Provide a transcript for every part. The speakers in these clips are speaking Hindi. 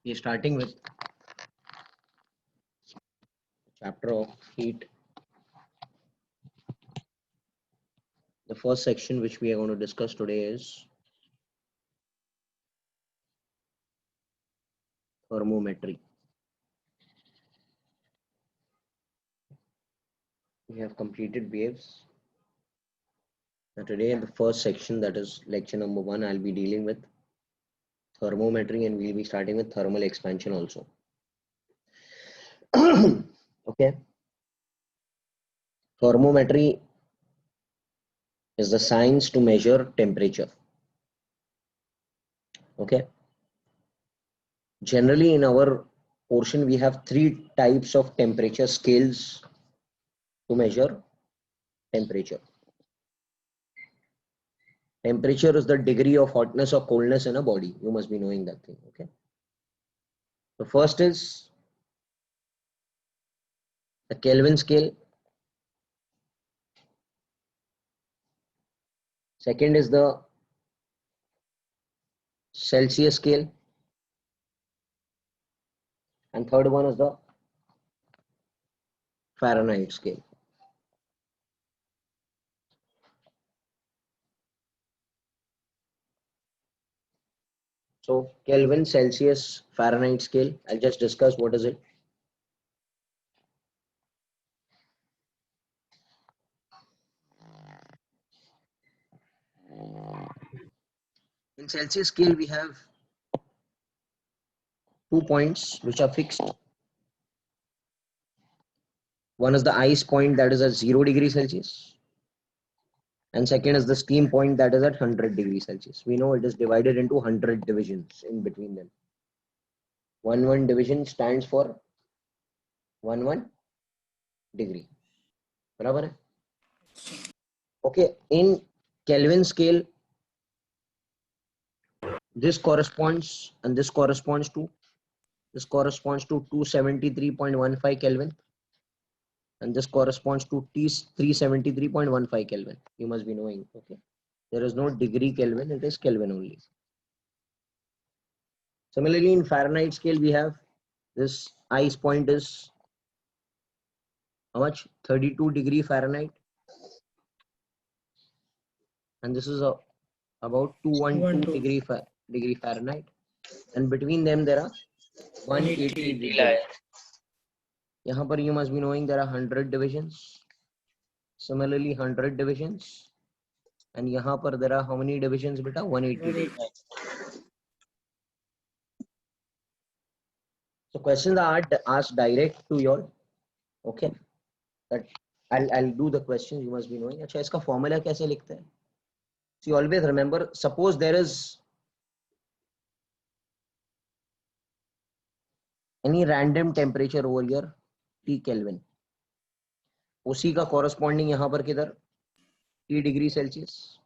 We are starting with chapter of heat. The first section which we are going to discuss today is thermometry. We have completed waves. Now today in the first section, that is lecture number 1, I'll be dealing with thermometry, and we'll be starting with thermal expansion also. Okay. Thermometry is the science to measure temperature. Okay. Generally in our portion, we have 3 types of temperature scales to measure temperature. Temperature is the degree of hotness or coldness in a body. You must be knowing that thing. Okay. The first is the Kelvin scale. Second is the Celsius scale. And third one is the Fahrenheit scale. So Kelvin, Celsius, Fahrenheit scale. I'll just discuss what is it. In Celsius scale, we have 2 points which are fixed. One is the ice point, that is at 0 degrees Celsius. And second is the steam point, that is at 100 degrees Celsius. We know it is divided into 100 divisions in between them. 1 division stands for 1 degree. Barabar hai? Okay, in Kelvin scale, this corresponds and this corresponds to 273.15 Kelvin, and this corresponds to 373.15 Kelvin. You must be knowing. Okay, there is no degree Kelvin, it is Kelvin only. Similarly, in Fahrenheit scale, we have this ice point is how much? 32 degree Fahrenheit, and this is about 212 degree Fahrenheit, and between them there are 180 degrees. यहाँ पर you must be knowing there are 100 divisions. Similarly, 100 divisions, and यहाँ पर there are how many divisions beta? 180. So questions are asked direct to you all. Okay, that I'll do the questions. You must be knowing. अच्छा, इसका formula कैसे लिखते हैं? So you always remember. Suppose there is any random temperature over here, T Kelvin. उसी का corresponding यहाँ पर किधर? T degree Celsius.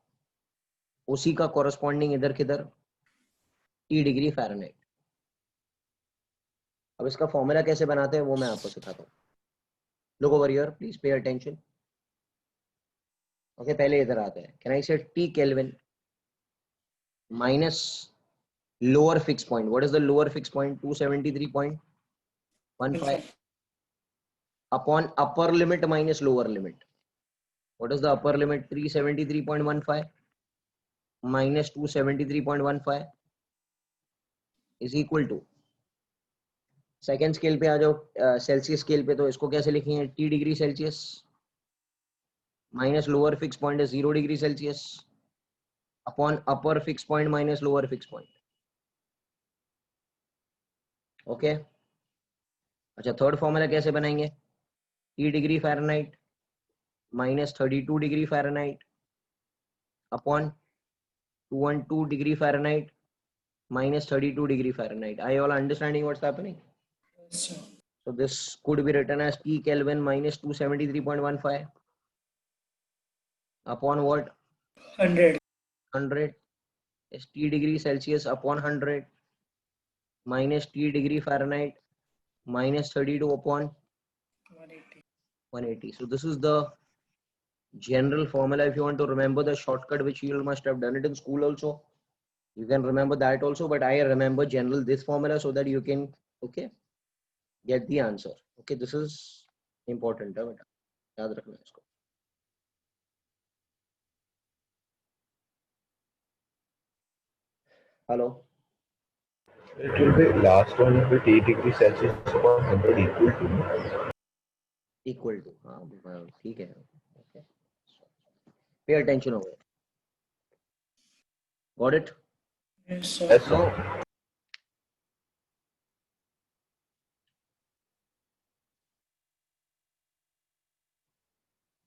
उसी का corresponding इधर किधर? T degree Fahrenheit. अब इसका फॉर्मूला कैसे बनाते हैं वो मैं आपको सिखाता हूँ. Look over here, please pay attention. Okay, पहले इधर आते हैं. Can I say T Kelvin minus lower fixed point? What is the lower fixed point? 273.15 upon upper limit minus lower limit. What is the upper limit? 373.15 minus 273.15 is equal to. Second scale पे आ जाओ, सेल्सियस स्केल पे, तो इसको कैसे लिखेंगे? T degree Celsius minus lower fix point है 0 degree Celsius upon upper fix point minus lower fix point. Okay, अच्छा, थर्ड फॉर्मूला कैसे बनाएंगे? T degree Fahrenheit minus 32 degree Fahrenheit upon 212 degree Fahrenheit minus 32 degree Fahrenheit. Are you all understanding what's happening? Yes, sir. So this could be written as T Kelvin minus 273.15 upon what? 100. 100 is T degree Celsius upon 100 minus T degree Fahrenheit minus 32 upon 180. So this is the general formula. If you want to remember the shortcut, which you must have done it in school also. You can remember that also, but I remember general this formula so that you can, okay, get the answer. Okay, this is important है बेटा, याद रखना इसको. Hello. It will be last one with 8 degrees Celsius upon 100 equal to. Equal to, हाँ ठीक है. Okay. Pay attention over it. Got it? Yes, sir. Yes, sir. Now,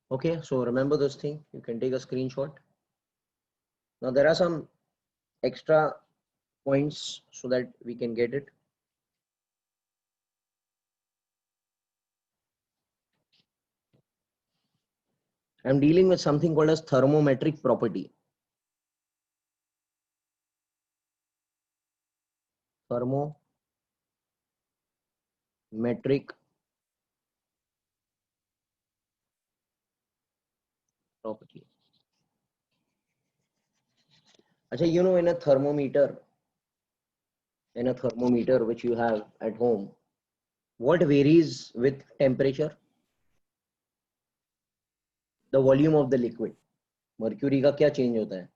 okay, so remember this thing. You can take a screenshot. Now there are some extra points so that we can get it. I'm dealing with something called as thermometric property. Thermometric property. Actually, you know, in a thermometer which you have at home, what varies with temperature? The volume of the liquid. Mercury का क्या change होता है?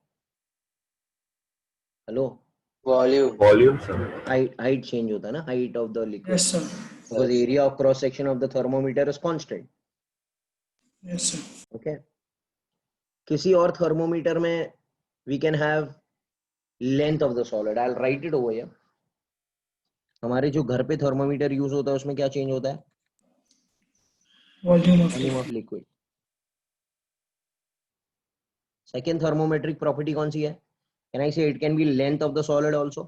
Hello? Volume, sir. Height change होता है ना? Height of the liquid. Yes, sir. Because the area of cross section of the thermometer is constant. Yes, sir. Okay. किसी और thermometer में we can have length of the solid. I'll write it over here. हमारे जो घर पे थर्मोमीटर यूज होता है उसमें क्या चेंज होता है? Volume of volume of liquid. Second thermometric property कौन सी है? Can I say it can be length of the solid also?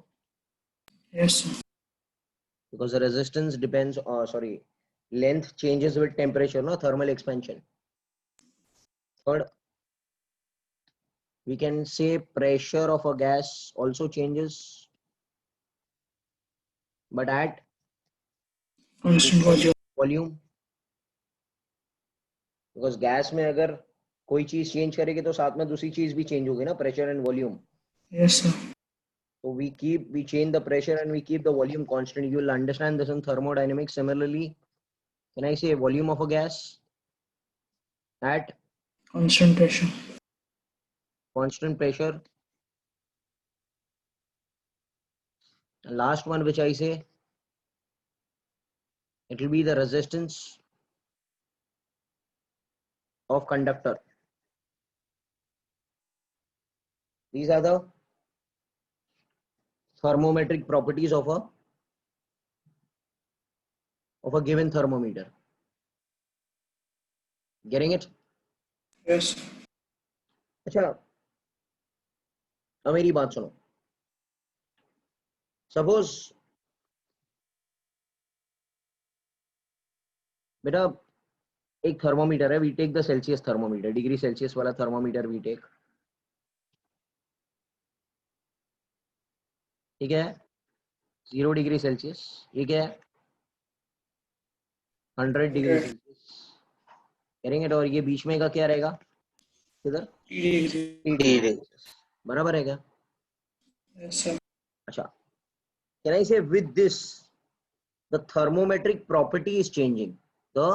Yes, sir. Because the resistance depends, sorry, length changes with temperature, no, thermal expansion. Third, we can say pressure of a gas also changes, but at Constant volume. volume. because gas में अगर कोई चीज चेंज करेगी तो साथ में दूसरी चीज भी चेंज होगी ना, pressure and volume. Yes, sir. So we change the pressure and we keep the volume constant. You will understand this in thermodynamics. Similarly, can I say volume of a gas at Constant pressure. constant pressure? And last one which I say, it will be the resistance of conductor. These are the thermometric properties of a given thermometer. Getting it? Yes, sir. अच्छा, अब मेरी बात सुनो. सपोज बेटा एक थर्मोमीटर है, we take the Celsius thermometer, degree Celsius वाला थर्मोमीटर वी टेक. ठीक है, 0 डिग्री सेल्सियस. ये क्या है? 100 डिग्री 100. सेल्सियस. करेंगे तो, और ये बीच में का क्या रहेगा? किधर? 3 degree. 3 degree Celsius. बराबर है क्या? Yes, sir. अच्छा, कैन आई से with this the thermometric property is changing. The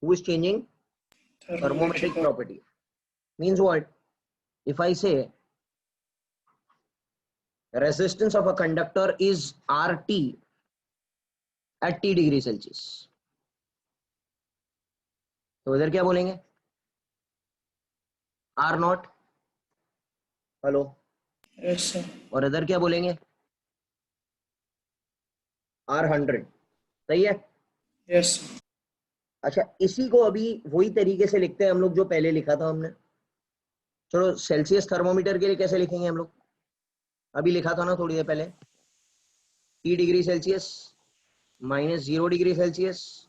who is changing? Thermometric property. Means what? If I say resistance of a conductor is RT at T degree Celsius, तो इधर क्या बोलेंगे? R not. Hello? Yes, sir. और इधर क्या बोलेंगे? R100. सही है? Yes, sir. अच्छा, इसी को अभी वही तरीके से लिखते हैं हम लोग जो पहले लिखा था हमने. चलो सेल्सियस थर्मोमीटर के लिए कैसे लिखेंगे हम लोग? अभी लिखा था ना थोड़ी देर पहले, T degree Celsius minus 0 degree Celsius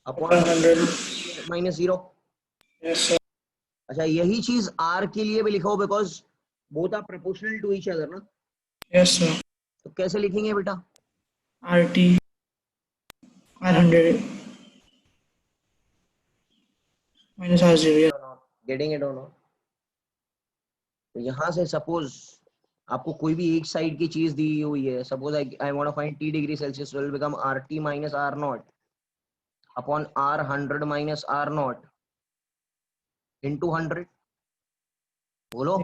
upon 100. Minus 0. Yes, sir. अच्छा, यही चीज R के लिए भी लिखो, because both are proportional to each other ना. Yes, sir. तो कैसे लिखेंगे बेटा? RT. R100 minus R0. Yes. Getting it और नॉट? तो यहां से सपोज आपको कोई भी एक साइड की चीज दी हुई है, suppose I want to find T degree Celsius, will become RT minus R nought upon R 100 minus R nought into 100. बोलो.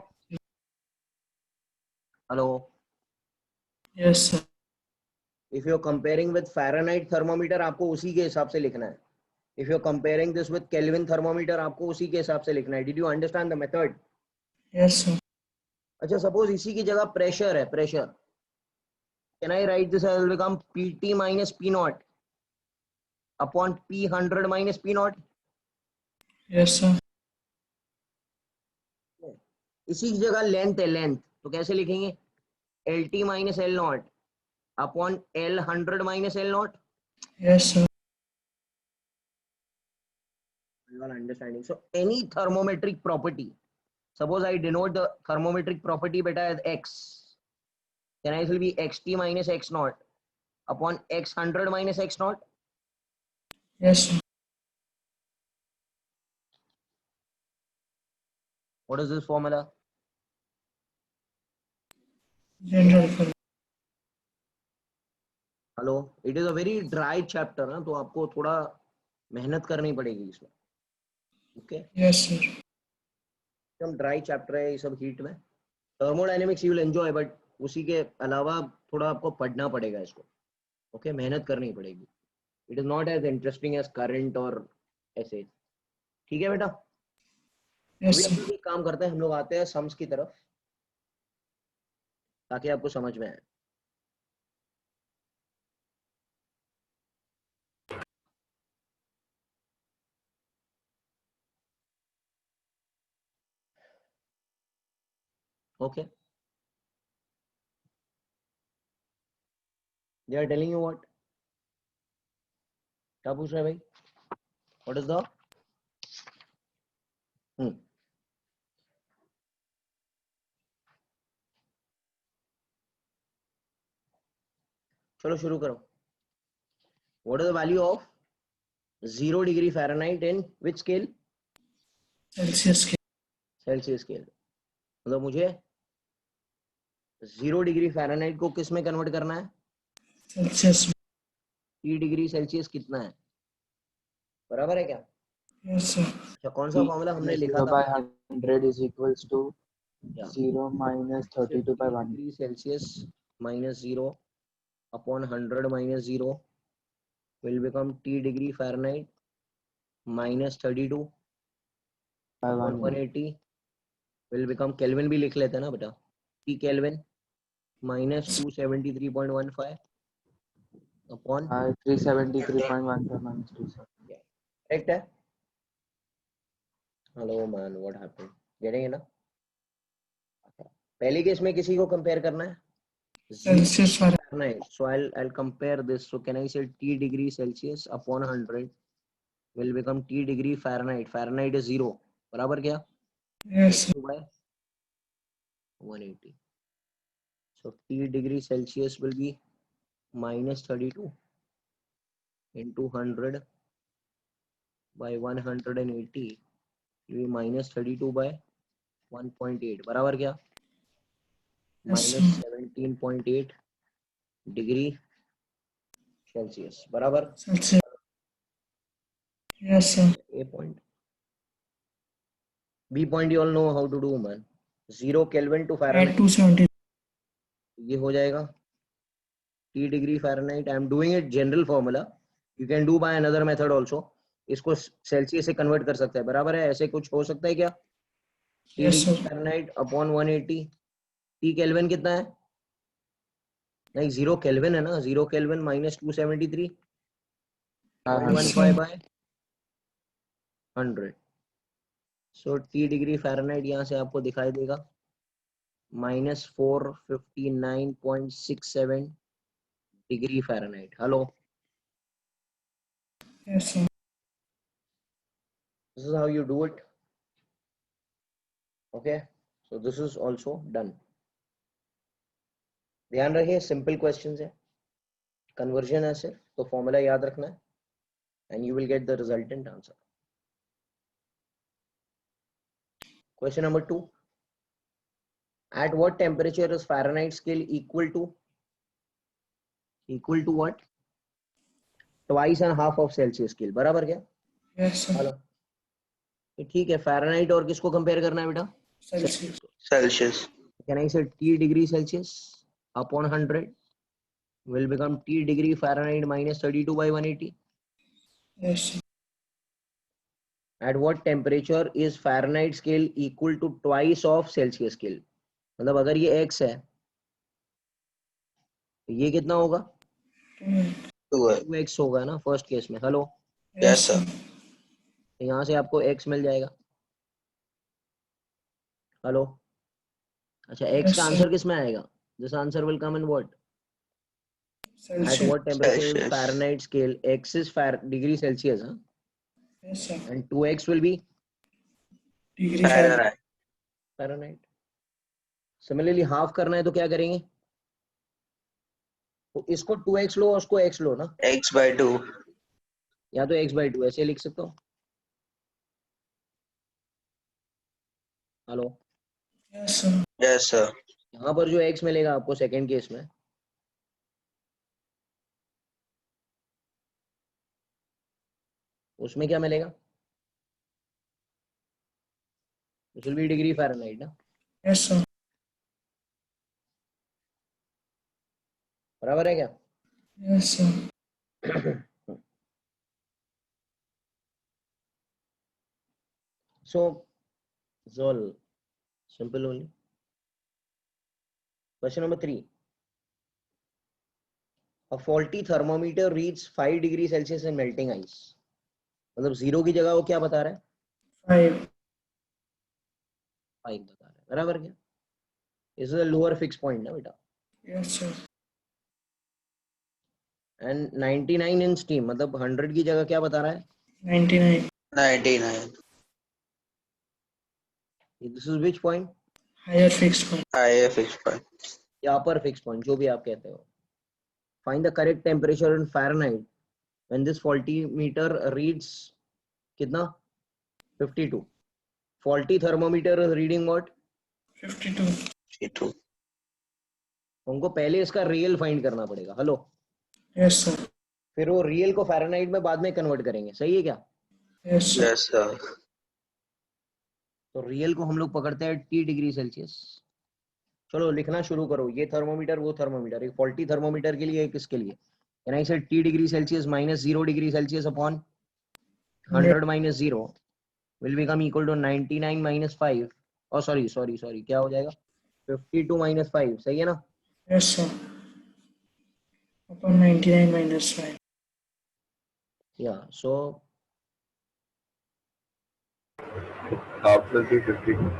Hello. Yes, sir. If you are comparing with Fahrenheit thermometer, आपको उसी के हिसाब से लिखना है. If you are comparing this with Kelvin thermometer, आपको उसी के हिसाब से लिखना है. Did you understand the method? Yes, sir. अच्छा, सपोज इसी की जगह प्रेशर है, pressure. Can I write this will become PT minus P not upon P 100 minus P not. Yes, sir. इसी की जगह लेंथ है, लेंथ, तो कैसे लिखेंगे? LT minus L not upon L 100 minus L not. Yes, sir. You are understanding. So any thermometric property, suppose I denote the thermometric property beta as X, then it will be XT minus X naught upon X 100 minus X naught. Yes, sir. What is this formula? General for Hello. It is a very dry chapter ना, तो आपको थोड़ा मेहनत करनी पड़ेगी इसमें. ओके. yes, sir. एकदम ड्राई चैप्टर है ये सब हीट में. Thermodynamics you will enjoy, but उसी के अलावा थोड़ा आपको पढ़ना पड़ेगा इसको. ओके, मेहनत करनी पड़ेगी. It is not as interesting as current और ऐसे. ठीक है बेटा. Yes, अभी हम sir. लोग एक काम करते हैं, हम लोग आते हैं सम्स की तरफ, ताकि आपको समझ में आए. Okay. They are telling you what. क्या पूछ रहे हैं भाई? व्हाट इज द चलो शुरू करो. What is the value of 0 degree Fahrenheit in which scale? Celsius scale. Celsius scale. मतलब मुझे 0 डिग्री फ़ारेनहाइट को किस में कन्वर्ट करना है? Celsius. T डिग्री सेल्सियस कितना है? बराबर है क्या? Yes, sir. अच्छा, कौन सा फॉर्मूला हमने लिखा 0 था? by 100 is equals to या 0 minus 32 by 1. Degree Celsius minus 0 upon 100 minus 0 will become T degree Fahrenheit minus 32 by upon 1. 180 will become, kelvin भी लिख लेते हैं ना बेटा, T kelvin minus 273.15 upon. 373.15 minus 27. Correct है. Hello man, what happened? Getting ना. पहले केस में किसी को कंपेयर करना है? Celsius for Fahrenheit. So I'll compare this. So can I say T degree Celsius upon 100 will become T degree Fahrenheit. Fahrenheit is 0. बराबर क्या? yes, sir. By 180. So T degree Celsius will be minus 32 into 100 by 180 will be minus 32 by 1.8. बराबर क्या? Yes, Minus sir. 17.8 degree Celsius. बराबर. Celsius. Yes, sir. A point. B point you all know how to do, man. 0 Kelvin to At Fahrenheit. 270. ये हो जाएगा T degree Fahrenheit. I am doing it general formula, you can do by another method also. इसको सेल्सियस से कन्वर्ट कर सकते हैं. बराबर है. ऐसे कुछ हो सकता है क्या? T Yes, degree sir. Fahrenheit upon 180. T Kelvin कितना है? नहीं, 0 केल्विन है ना. 0 Kelvin minus 273.15 Yes, sir. By 100. So T degree Fahrenheit यहाँ से आपको दिखाई देगा minus 459.67 degree Fahrenheit. Hello. Yes, sir. This is how you do it. Okay, so this is also done. ध्यान रखिए, सिंपल क्वेश्चंस है, कन्वर्जन है सिर्फ, तो फॉर्मूला याद रखना है and you will get the resultant answer. Question number 2. At what temperature is Fahrenheit scale equal to what? Twice and half of Celsius scale. बराबर क्या? Yes, sir. हेलो, तो ठीक है, Fahrenheit और किसको कंपेयर करना है बेटा? Celsius. Celsius. Can I say T degree Celsius upon 100 will become T degree Fahrenheit minus 32 by 180? Yes, sir. At what temperature is Fahrenheit scale equal to twice of Celsius scale? मतलब अगर ये x है तो ये कितना होगा? 2x होगा ना फर्स्ट केस में. Hello, Yes, sir. तो यहाँ से आपको x मिल जाएगा. हेलो, अच्छा x Yes, का sir. आंसर किस में आएगा? This answer will come in what? At Celsius. what temperature is Celsius. Fahrenheit scale? X is degree Celsius, huh? Yes, sir. And 2x will be Degree Fahrenheit. Fahrenheit. Fahrenheit. Similarly, half करना है तो क्या करेंगे? तो इसको 2x लो और उसको x लो ना, X by 2. या तो x by 2 ऐसे लिख सकते हो. Hello, Yes, sir. Yes, sir. यहाँ पर जो x मिलेगा आपको सेकेंड केस में, उसमें क्या मिलेगा? This will be degree Fahrenheit ना, Yes, sir. बराबर है क्या? Yes, sir. So it's all simple only. Question number 3. A faulty thermometer reads 5 degree Celsius in melting ice. मतलब 0 की जगह वो क्या बता रहा है? 5. 5 बता रहा है. बराबर क्या? This is a lower fixed point ना बेटा. Yes, sir. And 99 in steam, मतलब 100 की जगह क्या बता रहा है? 99. 99. This is which point? Higher fixed point. Higher fixed point. या upper fixed point, जो भी आप कहते हो. Find the correct temperature in Fahrenheit when this faulty meter reads कितना? 52. Faulty thermometer is reading what? 52. 52. हमको पहले इसका रियल फाइंड करना पड़ेगा. Hello, Yes, sir. फिर वो रियल को फ़ारेनहाइट में बाद में कन्वर्ट करेंगे. सही है क्या? Yes, sir. Yes, sir. तो रियल को हम लोग पकड़ते हैं T डिग्री सेल्सियस. चलो लिखना शुरू करो. ये थर्मोमीटर, वो थर्मोमीटर, एक फॉल्टी थर्मोमीटर के लिए, एक इसके लिए. Can I say T degree Celsius minus 0 degree Celsius upon 100 minus 0 will become equal to 99 minus 5. और सॉरी क्या हो जाएगा? 52 माइनस 5. सही है ना? Yes, sir. Upon 99 minus 5. या सो Half will be 52.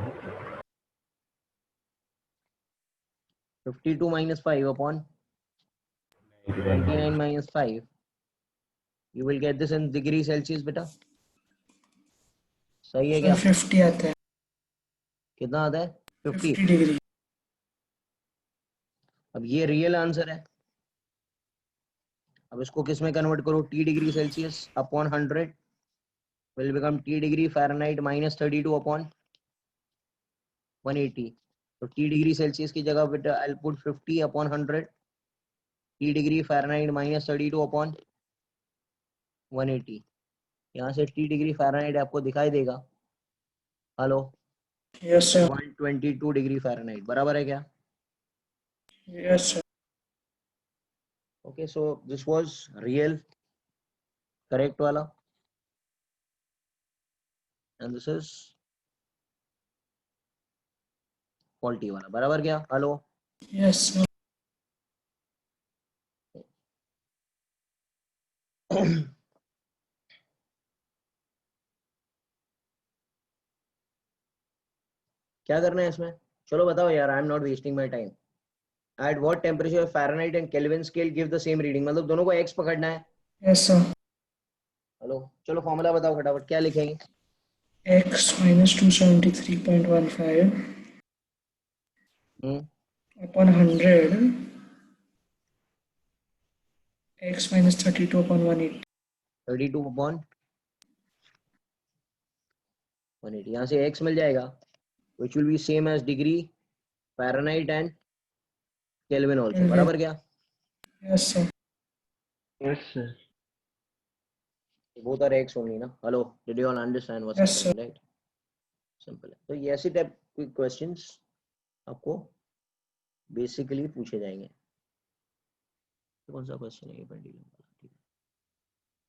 52 minus 5 upon 99 minus 5. You will get this in degree Celsius बेटा. सही है Sir, क्या? 50 आता है. कितना आता है? 50. 50 degree. अब ये रियल आंसर है. अब इसको किस में कन्वर्ट करो? T degree Celsius upon 100 will become T degree Fahrenheit minus 32 upon 180. तो T डिग्री सेल्सियस की जगह बेटा I'll put 50 upon 100. T degree Fahrenheit minus 32 upon 180. यहाँ से T डिग्री फ़ारेनहाइट आपको दिखाई देगा. Hello, Yes, sir. 122 degree Fahrenheit. बराबर है क्या? Yes, sir. Okay, so this was real, correct वाला, and this is faulty वाला. बराबर क्या? Hello, Yes, sir. क्या करना है इसमें? चलो बताओ यार. I am not wasting my time. At what temperature Fahrenheit and kelvin scale give the same reading. मतलब दोनों को x पकड़ना है. Yes, sir. हेलो, चलो फॉर्मूला बताओ फटाफट. क्या लिखेंगे? X minus 273.15 upon 100. X minus 32 upon 180. 32 upon 180. यहाँ से x मिल जाएगा which will be same as degree Fahrenheit and Kelvin also. Kelvin. बराबर क्या? Yes, sir. Yes, sir. Both are x only ना. Hello, did you all understand what's Yes, happening, right? Simple है. तो ये ऐसी टाइप की क्वेश्चंस आपको बेसिकली पूछे जाएंगे. कौन सा क्वेश्चन है ये पेंडुलम वाला? ठीक है.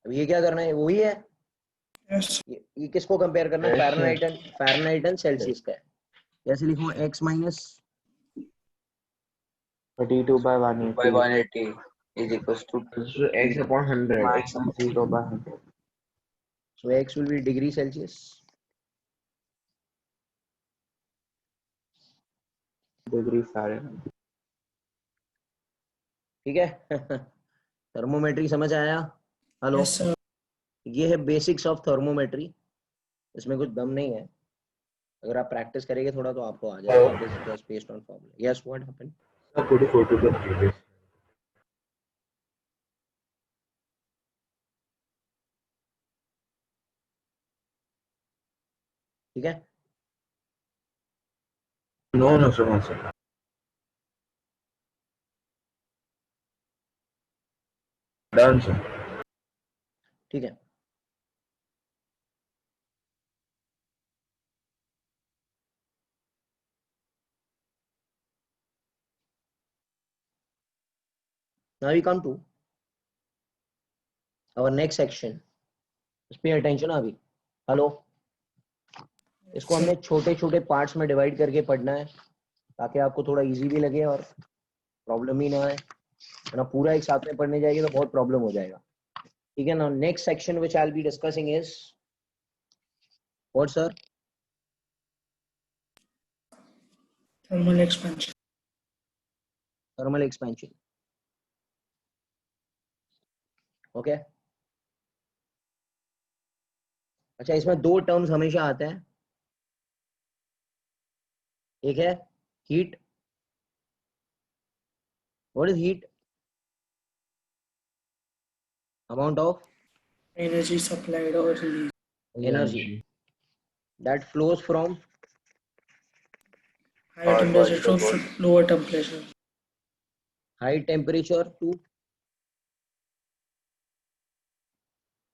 अब ये क्या करना है? वही है. Yes. ये किसको कंपेयर करना है? Yes, sir. Fahrenheit and Celsius का है. कैसे लिखूं? x minus 32 by 180 180 is equals to x upon 100. minus 0 by 100. so x will be degree Celsius. Degree Fahrenheit. ठीक है. थर्मोमेट्री समझ आया? हेलो. Yes, sir. ये है बेसिक्स ऑफ थर्मोमेट्री. इसमें कुछ दम नहीं है. अगर आप प्रैक्टिस करेंगे थोड़ा तो आपको आ जाएगा. This is just based on formula. Yes, what happened? Put a photo of the previous. ठीक है. No, no, sir, no, sir. Done, sir. ठीक है. Now we come to our next section. Just pay attention अभी. हेलो. इसको हमने छोटे छोटे पार्ट्स में डिवाइड करके पढ़ना है ताकि आपको थोड़ा इजी भी लगे और प्रॉब्लम ही ना आए. ना पूरा एक साथ में पढ़ने जाएगी तो बहुत प्रॉब्लम हो जाएगा. ठीक है ना. Next section which I will be discussing is what sir? Thermal expansion. Thermal expansion. Okay. अच्छा, इसमें दो टर्म्स हमेशा आते हैं. एक है heat. What is heat? Amount of Energy supplied or released. energy that flows from High temperature to lower temperature. high temperature to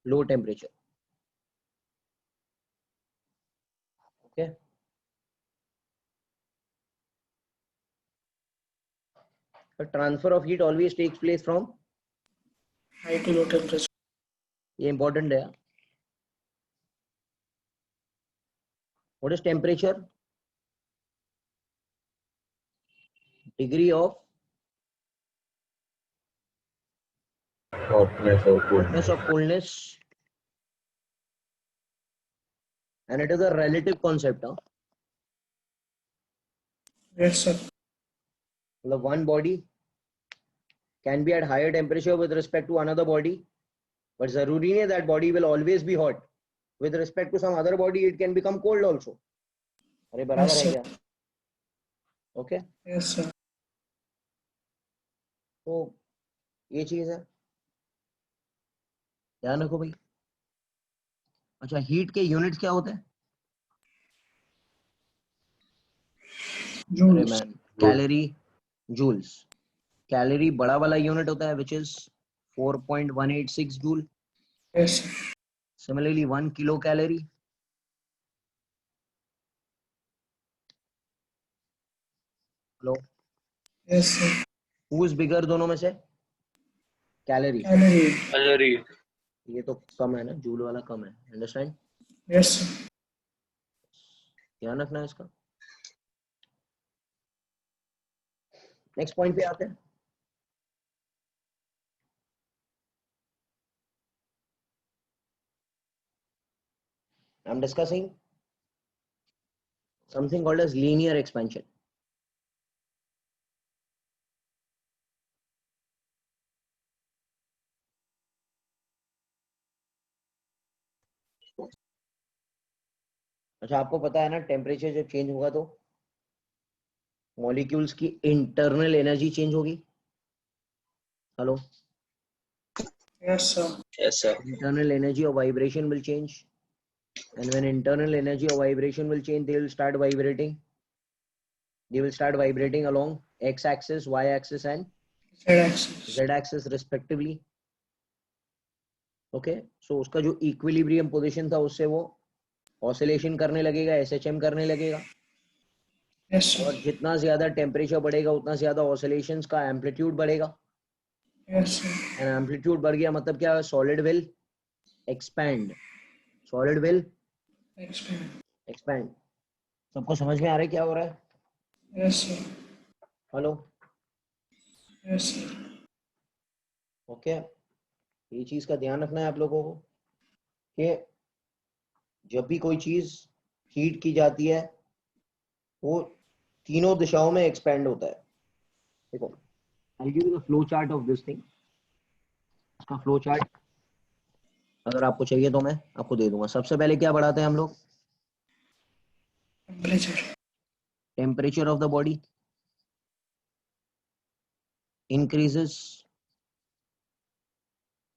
low temperature. Okay. The transfer of heat always takes place from, High to low temperature. ये important है. What is temperature? Degree of Hotness or hotness coolness. of coolness, and it is a relative concept. Huh? Yes, sir. The one body can be at higher temperature with respect to another body, but zaruri nahi that body will always be hot. With respect to some other body, it can become cold also. अरे बराबर है Yes, क्या? sir. Okay. Yes, sir. तो ये चीज है, ध्यान रखो भाई. अच्छा, हीट के यूनिट्स क्या होते हैं? अरे Joules. Man, calorie, joules. Calorie बड़ा वाला यूनिट होता है which is 4.186 joule. Yes, sir. Similarly 1 kilo calorie. Hello. Yes, sir. Who is bigger दोनों में से? कैलोरी. Calorie. ये तो कम है ना, जूल वाला कम है. अंडरस्टैंड? Yes, sir. ध्यान रखना है इसका. नेक्स्ट पॉइंट पे आते हैं. I'm discussing something called as linear expansion. अच्छा, आपको पता है ना टेम्परेचर जब चेंज होगा तो मॉलिक्यूल्स की इंटरनल एनर्जी चेंज होगी. Hello. Yes, sir. yes sir Internal energy or vibration will change, and when internal energy or vibration will change, they will start vibrating. they will start vibrating along x axis, y axis and Z axis. z axis respectively. Okay, so उसका जो equilibrium position था उससे वो oscillation करने लगेगा, SHM करने लगेगा. Yes, sir. और जितना ज्यादा टेम्परेचर बढ़ेगा उतना ज्यादा ऑसिलेशंस का एम्पलीट्यूड बढ़ेगा. Yes, sir. एंड एम्पलीट्यूड बढ़ गया मतलब क्या, solid will expand. Solid will Expand. Expand. सबको समझ में आ रहा है क्या हो रहा है? Yes, sir. Hello. Yes, sir. Okay, ये चीज का ध्यान रखना है आप लोगों को कि जब भी कोई चीज हीट की जाती है वो तीनों दिशाओं में एक्सपेंड होता है. देखो, I give you the flow chart of this thing. इसका फ्लो चार्ट अगर आपको चाहिए तो मैं आपको दे दूंगा. सबसे पहले क्या बढ़ाते हैं हम लोग? Temperature. Temperature of the body increases.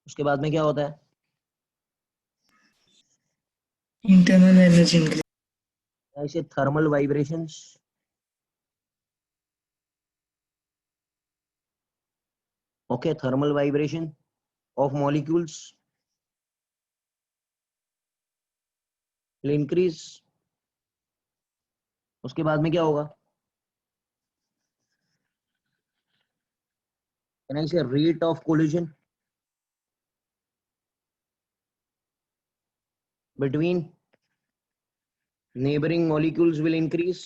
उसके बाद में क्या होता है? Internal energy increase. ऐसे thermal vibrations. Okay, thermal vibration of molecules will increase. उसके बाद में क्या होगा? कैन आई से rate of collision between neighboring molecules will increase.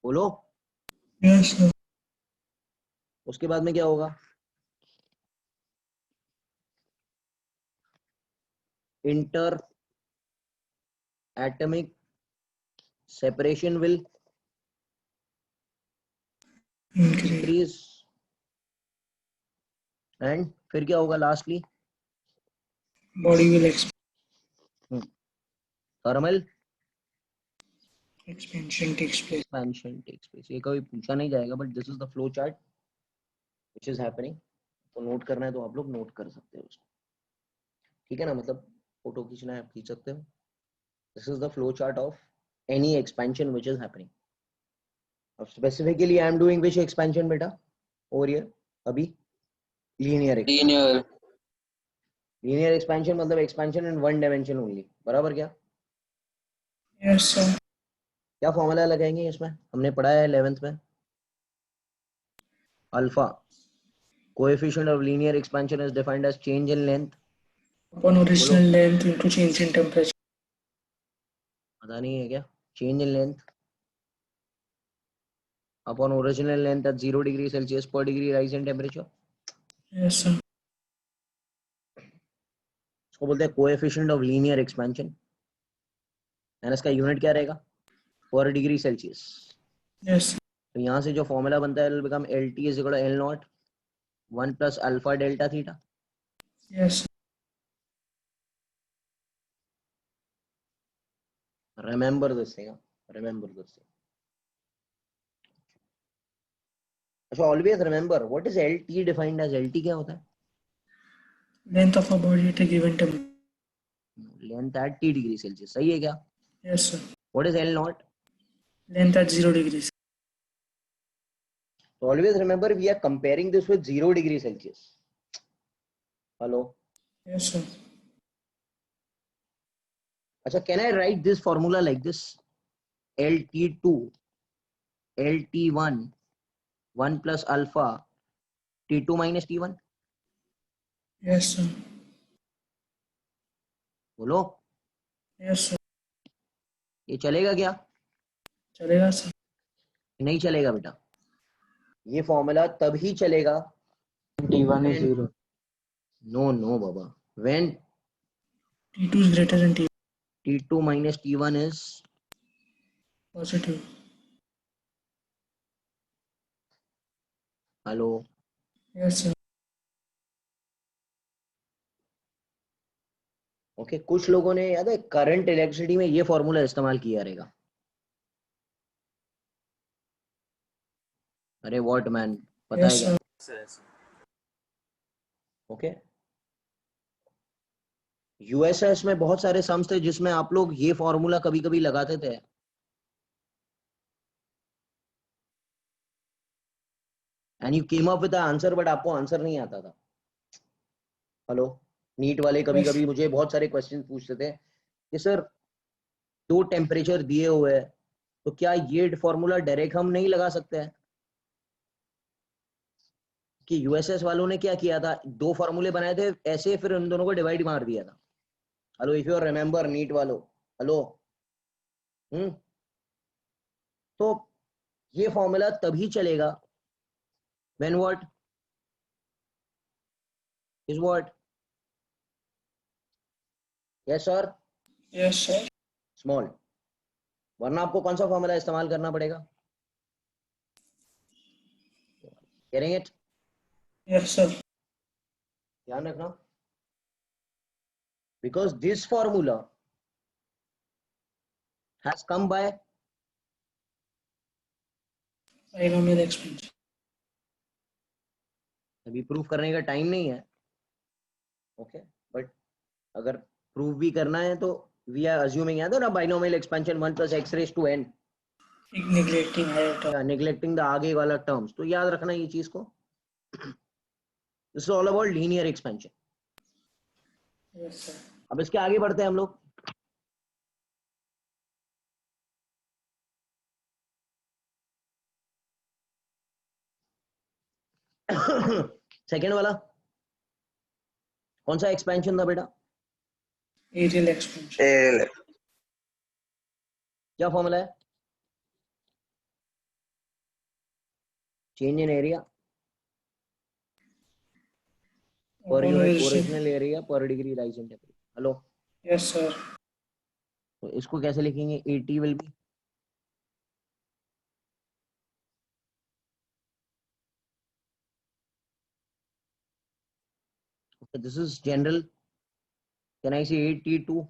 बोलो. Yes, sir. उसके बाद में क्या होगा? Inter atomic separation will Increase. Increase. And फिर क्या होगा lastly? Body will expand. Thermal Expansion takes place. Expansion takes place. ये कभी पूछा नहीं जाएगा but this is the flow chart which is happening. तो नोट करना है तो आप लोग नोट कर सकते हो उसको. ठीक है ना, मतलब फोटो खींचना है आप खींच सकते हो. This is the flow chart of any expansion which is happening. अब specifically I am doing which expansion बेटा ओवर हियर अभी? Linear expansion. Linear. Linear expansion मतलब expansion in one dimension only. बराबर क्या? Yes, sir. क्या फॉर्मूला लगाएंगे इसमें? हमने पढ़ा है 11th में. Alpha coefficient of linear expansion is defined as change in length. Upon original length into change in temperature. पता नहीं है क्या? Change in length upon original length at 0 degree Celsius पर degree rise in temperature. Yes, sir. इसको बोलते हैं coefficient of linear expansion. And इसका यूनिट क्या रहेगा? पर डिग्री सेल्सियस. Yes, sir. तो यहाँ से जो फॉर्मूला बनता है it will become LT is equal to L not 1 plus alpha delta theta. Yes, sir. Remember this thing. Remember this thing. अच्छा, always remember what is LT defined as. LT क्या होता है? Length of a body at a given temperature. Length at T degree Celsius. सही है क्या? Yes, sir. What is L nought? Length at 0 degrees. So always remember we are comparing this with 0 degree Celsius. Hello. Yes, sir. Acha, can I write this formula like this? LT2 LT1 1 plus alpha T2 minus T1. Yes, sir. बोलो. Yes, sir. ये चलेगा क्या? चलेगा सर. नहीं चलेगा बेटा. ये फॉर्मूला तभी चलेगा T1 is 0. no Baba. When T2 is greater than T1. T2 minus T1 is Positive. hello. Yes, sir. Okay, कुछ लोगों ने याद है करंट इलेक्ट्रिसिटी में ये फॉर्मूला इस्तेमाल किया रहेगा. अरे व्हाट मैन, पता Yes, है क्या? sir. ओके, यूएसएस में बहुत सारे सम्स थे जिसमें आप लोग ये फॉर्मूला कभी कभी लगाते थे. And you came up with the answer, but आपको आंसर नहीं आता था. हेलो, नीट वाले कभी Yes. कभी मुझे बहुत सारे क्वेश्चन पूछते थे कि सर 2 टेम्परेचर दिए हुए हैं, तो क्या ये फॉर्मूला डायरेक्ट हम नहीं लगा सकते हैं? कि यूएसएस वालों ने क्या किया था, 2 फॉर्मूले बनाए थे ऐसे, फिर उन दोनों को डिवाइड मार दिया था. Hello, if you remember NEET वालों, हेलो. तो ये फॉर्मूला तभी चलेगा when what is what. Yes sir. Yes, sir. Small. वरना आपको कौन सा फॉर्मूला इस्तेमाल करना पड़ेगा? Getting it? Yes, sir. ध्यान रखना, because this formula has come by Binomial expansion. अभी प्रूफ करने का टाइम नहीं है. ओके, बट अगर प्रूफ भी करना है तो वी आर अज्यूमिंग, याद है ना, binomial expansion 1 + x raised to n, Neglecting higher term. या नेग्लेक्टिंग द आगे वाला टर्म्स. तो याद रखना ये चीज को. This is all about linear expansion. Yes, sir. अब इसके आगे बढ़ते हैं हम लोग. सेकेंड वाला कौन सा एक्सपेंशन था बेटा? Aerial expansion. L. क्या फॉर्मूला है? Change in area per unit original area per degree rise in temperature. Hello, Yes, sir. तो इसको कैसे लिखेंगे? AT will be okay, this is general. Can I say AT2?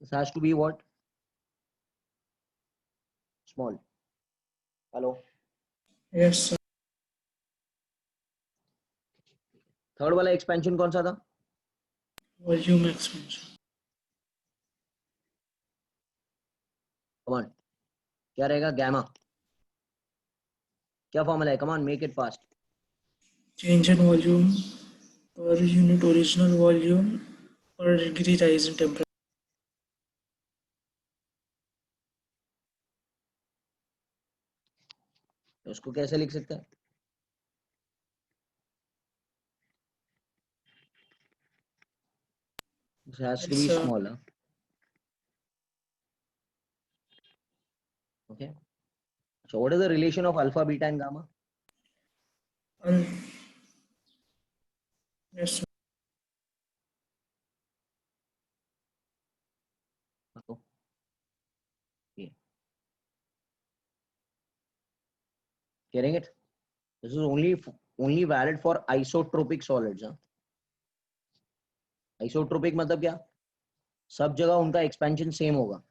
This has to be what? Small. Hello. Yes, sir. Third वाला एक्सपेंशन कौन सा था? Volume expansion. कमान क्या रहेगा? गैमा. क्या फॉर्मूला है? Come on make it fast. Change in volume per unit original volume per degree rise in temperature. उसको कैसे लिख सकते हैं? This has to be Yes, sir. smaller. Okay. So what is the relation of alpha, beta and gamma? Yes, sir. Okay. Getting it? This is only valid for isotropic solids. Isotropic मतलब क्या? सब जगह उनका एक्सपेंशन सेम होगा.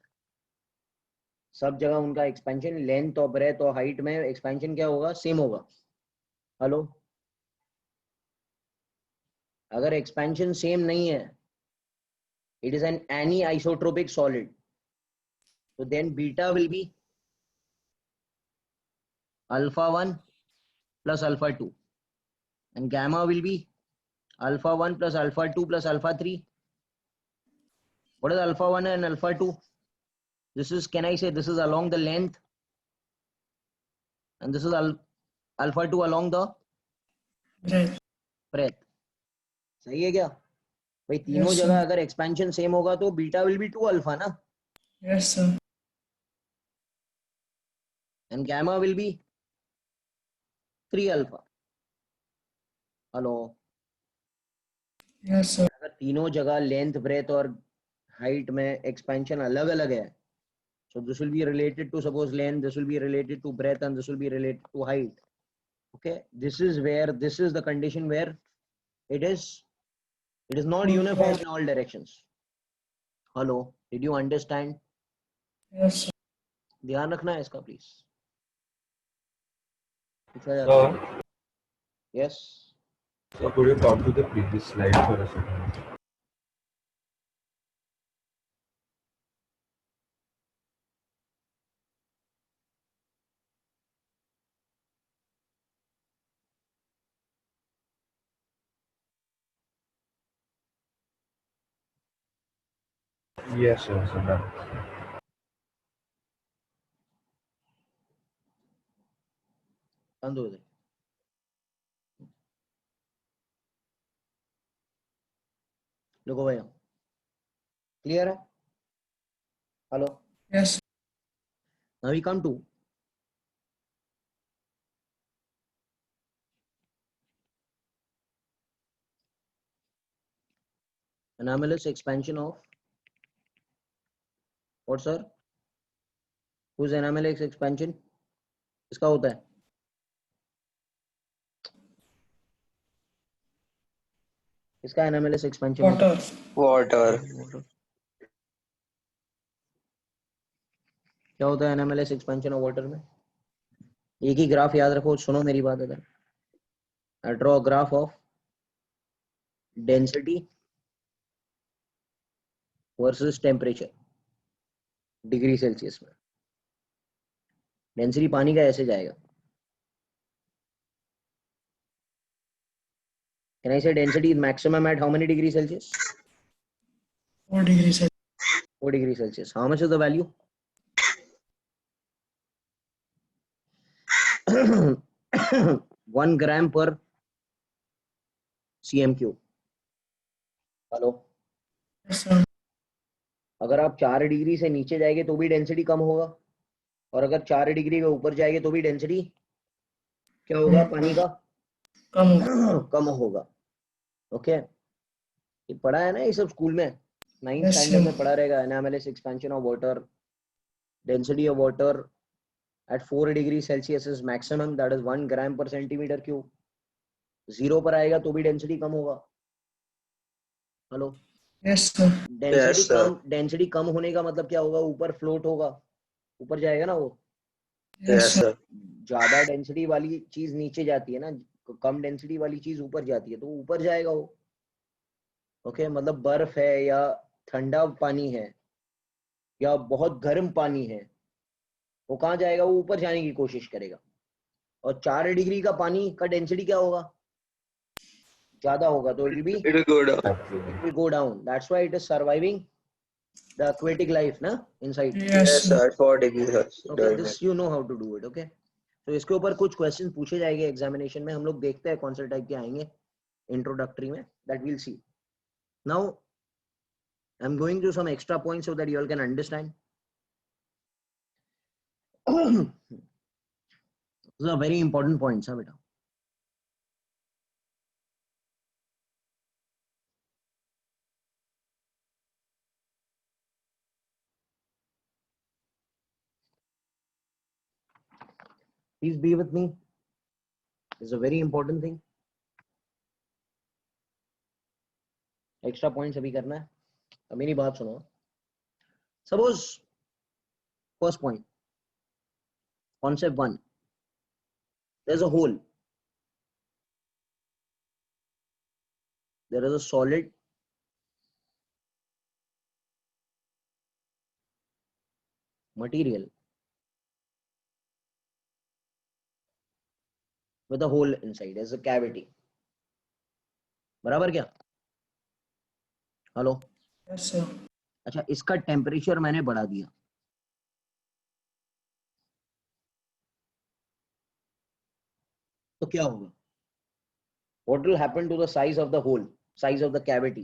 सब जगह उनका एक्सपेंशन, लेंथ और ब्रेथ और हाइट में एक्सपेंशन क्या होगा? सेम होगा. हेलो, अगर एक्सपेंशन सेम नहीं है, it is an any isotropic solid, तो then beta will be α1 plus α2 and gamma will be α1 plus α2 plus α3. What is α1 and α2? This is, can I say, this is along the length and this is α2 along the Right. breadth. सही है क्या भाई? तीनों Yes, जगह sir. अगर एक्सपेंशन सेम होगा तो बीटा विल बी 2 अल्फा ना, Yes, sir. And gamma will be 3 alpha. Hello, Yes, sir. अगर तीनों जगह लेंथ, ब्रेथ और हाइट में एक्सपेंशन अलग अलग है, so this will be related to, suppose, length, this will be related to breadth and this will be related to height. Okay, this is the condition where it is not uniform in all directions. Hello, did you understand? Yes, sir. ध्यान रखना है इसका please. Sir, Yes. so could you come to the previous slide for a second? Yes, sir. So now, बंद हो गए। देखो भैया, क्लियर है? Hello, Yes. now we come to anomalous expansion of what, sir? Whose anomalous expansion? किसका होता है? किसका anomalous expansion होता है? Water. water, क्या होता है anomalous expansion of water में? एक ही ग्राफ याद रखो, सुनो मेरी बात। अगर I draw a graph of density versus temperature degree Celsius में। डेंसिटी पानी का ऐसे जाएगा। Can I say density is maximum at how many degrees Celsius? 4 degrees Celsius. 4 degrees Celsius. How much is the value? 1 gram per cm cube. Hello, Yes, sir. अगर आप 4 डिग्री से नीचे जाएंगे तो भी डेंसिटी कम होगा, और अगर 4 डिग्री के ऊपर जाएंगे तो भी डेंसिटी क्या होगा पानी का? कम होगा। कम होगा। ओके, ये पढ़ा है ना ये सब स्कूल में, 9th Yes, स्टैंडर्ड sir. में पढ़ा रहेगा। Analysis expansion of water, density of water at 4 degrees Celsius is maximum, that is 1 gram per centimeter cube. 0 पर आएगा तो भी डेंसिटी कम होगा। Hello, Yes, sir. डेंसिटी कम, डेंसिटी कम होने का मतलब क्या होगा? ऊपर फ्लोट होगा, ऊपर जाएगा ना वो। Yes, sir. ज्यादा डेंसिटी वाली चीज नीचे जाती है ना, कम डेंसिटी वाली चीज ऊपर जाती है, तो ऊपर जाएगा वो। ओके, मतलब बर्फ है या ठंडा पानी है या बहुत गर्म पानी है, वो कहाँ जाएगा? वो ऊपर जाने की कोशिश करेगा। और 4 डिग्री का पानी का डेंसिटी क्या होगा? ज्यादा होगा, तो it it will go down. will go down. That's why it is surviving the aquatic life ना inside. Yes, Yes, sir. sir. 4 degrees Celsius. Okay, this you know how to do it. Okay, तो इसके ऊपर कुछ क्वेश्चन पूछे जाएंगे एग्जामिनेशन में। हम लोग देखते हैं कौन से टाइप के आएंगे इंट्रोडक्टरी में, that we'll see. Now I'm going to some extra points so that you all can understand. These are very important points, huh, beta? Please be with me. It's a very important thing. Extra points अभी करना है। अब मेरी बात सुनो। Suppose first point, concept 1, there's a hole, there is a solid material with a hole inside as a cavity. बराबर क्या? Hello, Yes, sir. अच्छा, इसका टेम्परेचर मैंने बढ़ा दिया, तो क्या होगा? What will happen to the size of the hole, size of the cavity?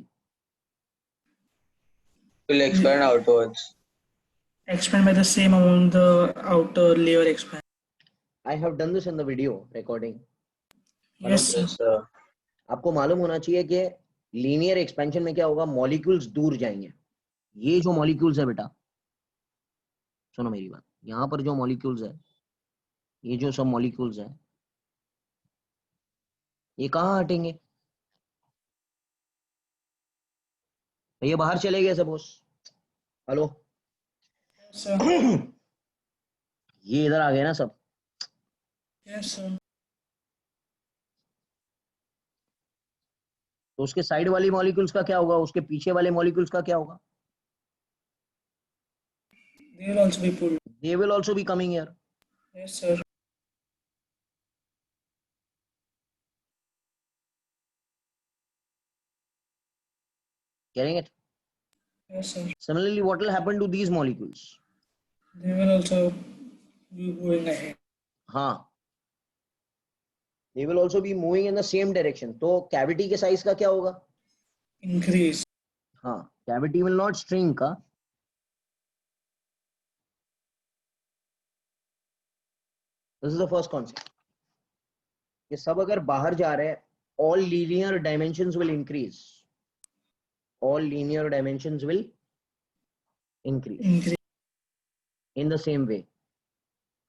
Will expand outwards. Expand by the same amount the outer layer expand. I have done this in the video recording. Yes, sir. Yes, sir. आपको मालूम होना चाहिए कि लीनियर एक्सपेंशन में क्या होगा? मॉलिक्यूल्स दूर जाएंगे। ये जो मॉलिक्यूल्स है बेटा, सुनो मेरी बात, यहाँ पर जो मॉलिक्यूल्स है, ये जो सब मॉलिक्यूल्स है, ये कहाँ हटेंगे? ये बाहर चले गए सपोज। Hello, Yes, sir. ये इधर आ गए ना सब, Yes, sir. तो उसके साइड वाली मॉलिक्यूल्स का क्या होगा? उसके पीछे वाले मॉलिक्यूल्स का क्या होगा? They will also be pulled. They will also be coming here. Yes, sir. Getting it? Yes, sir. Similarly, what will happen to these molecules? They will also be going ahead. हाँ, they will also be moving in the same direction. तो cavity के size का क्या होगा? Increase. हाँ, cavity will not shrink. का This is the first concept. ये सब अगर बाहर जा रहे हैं, all linear dimensions will increase. All linear dimensions will increase Increase. in the same way.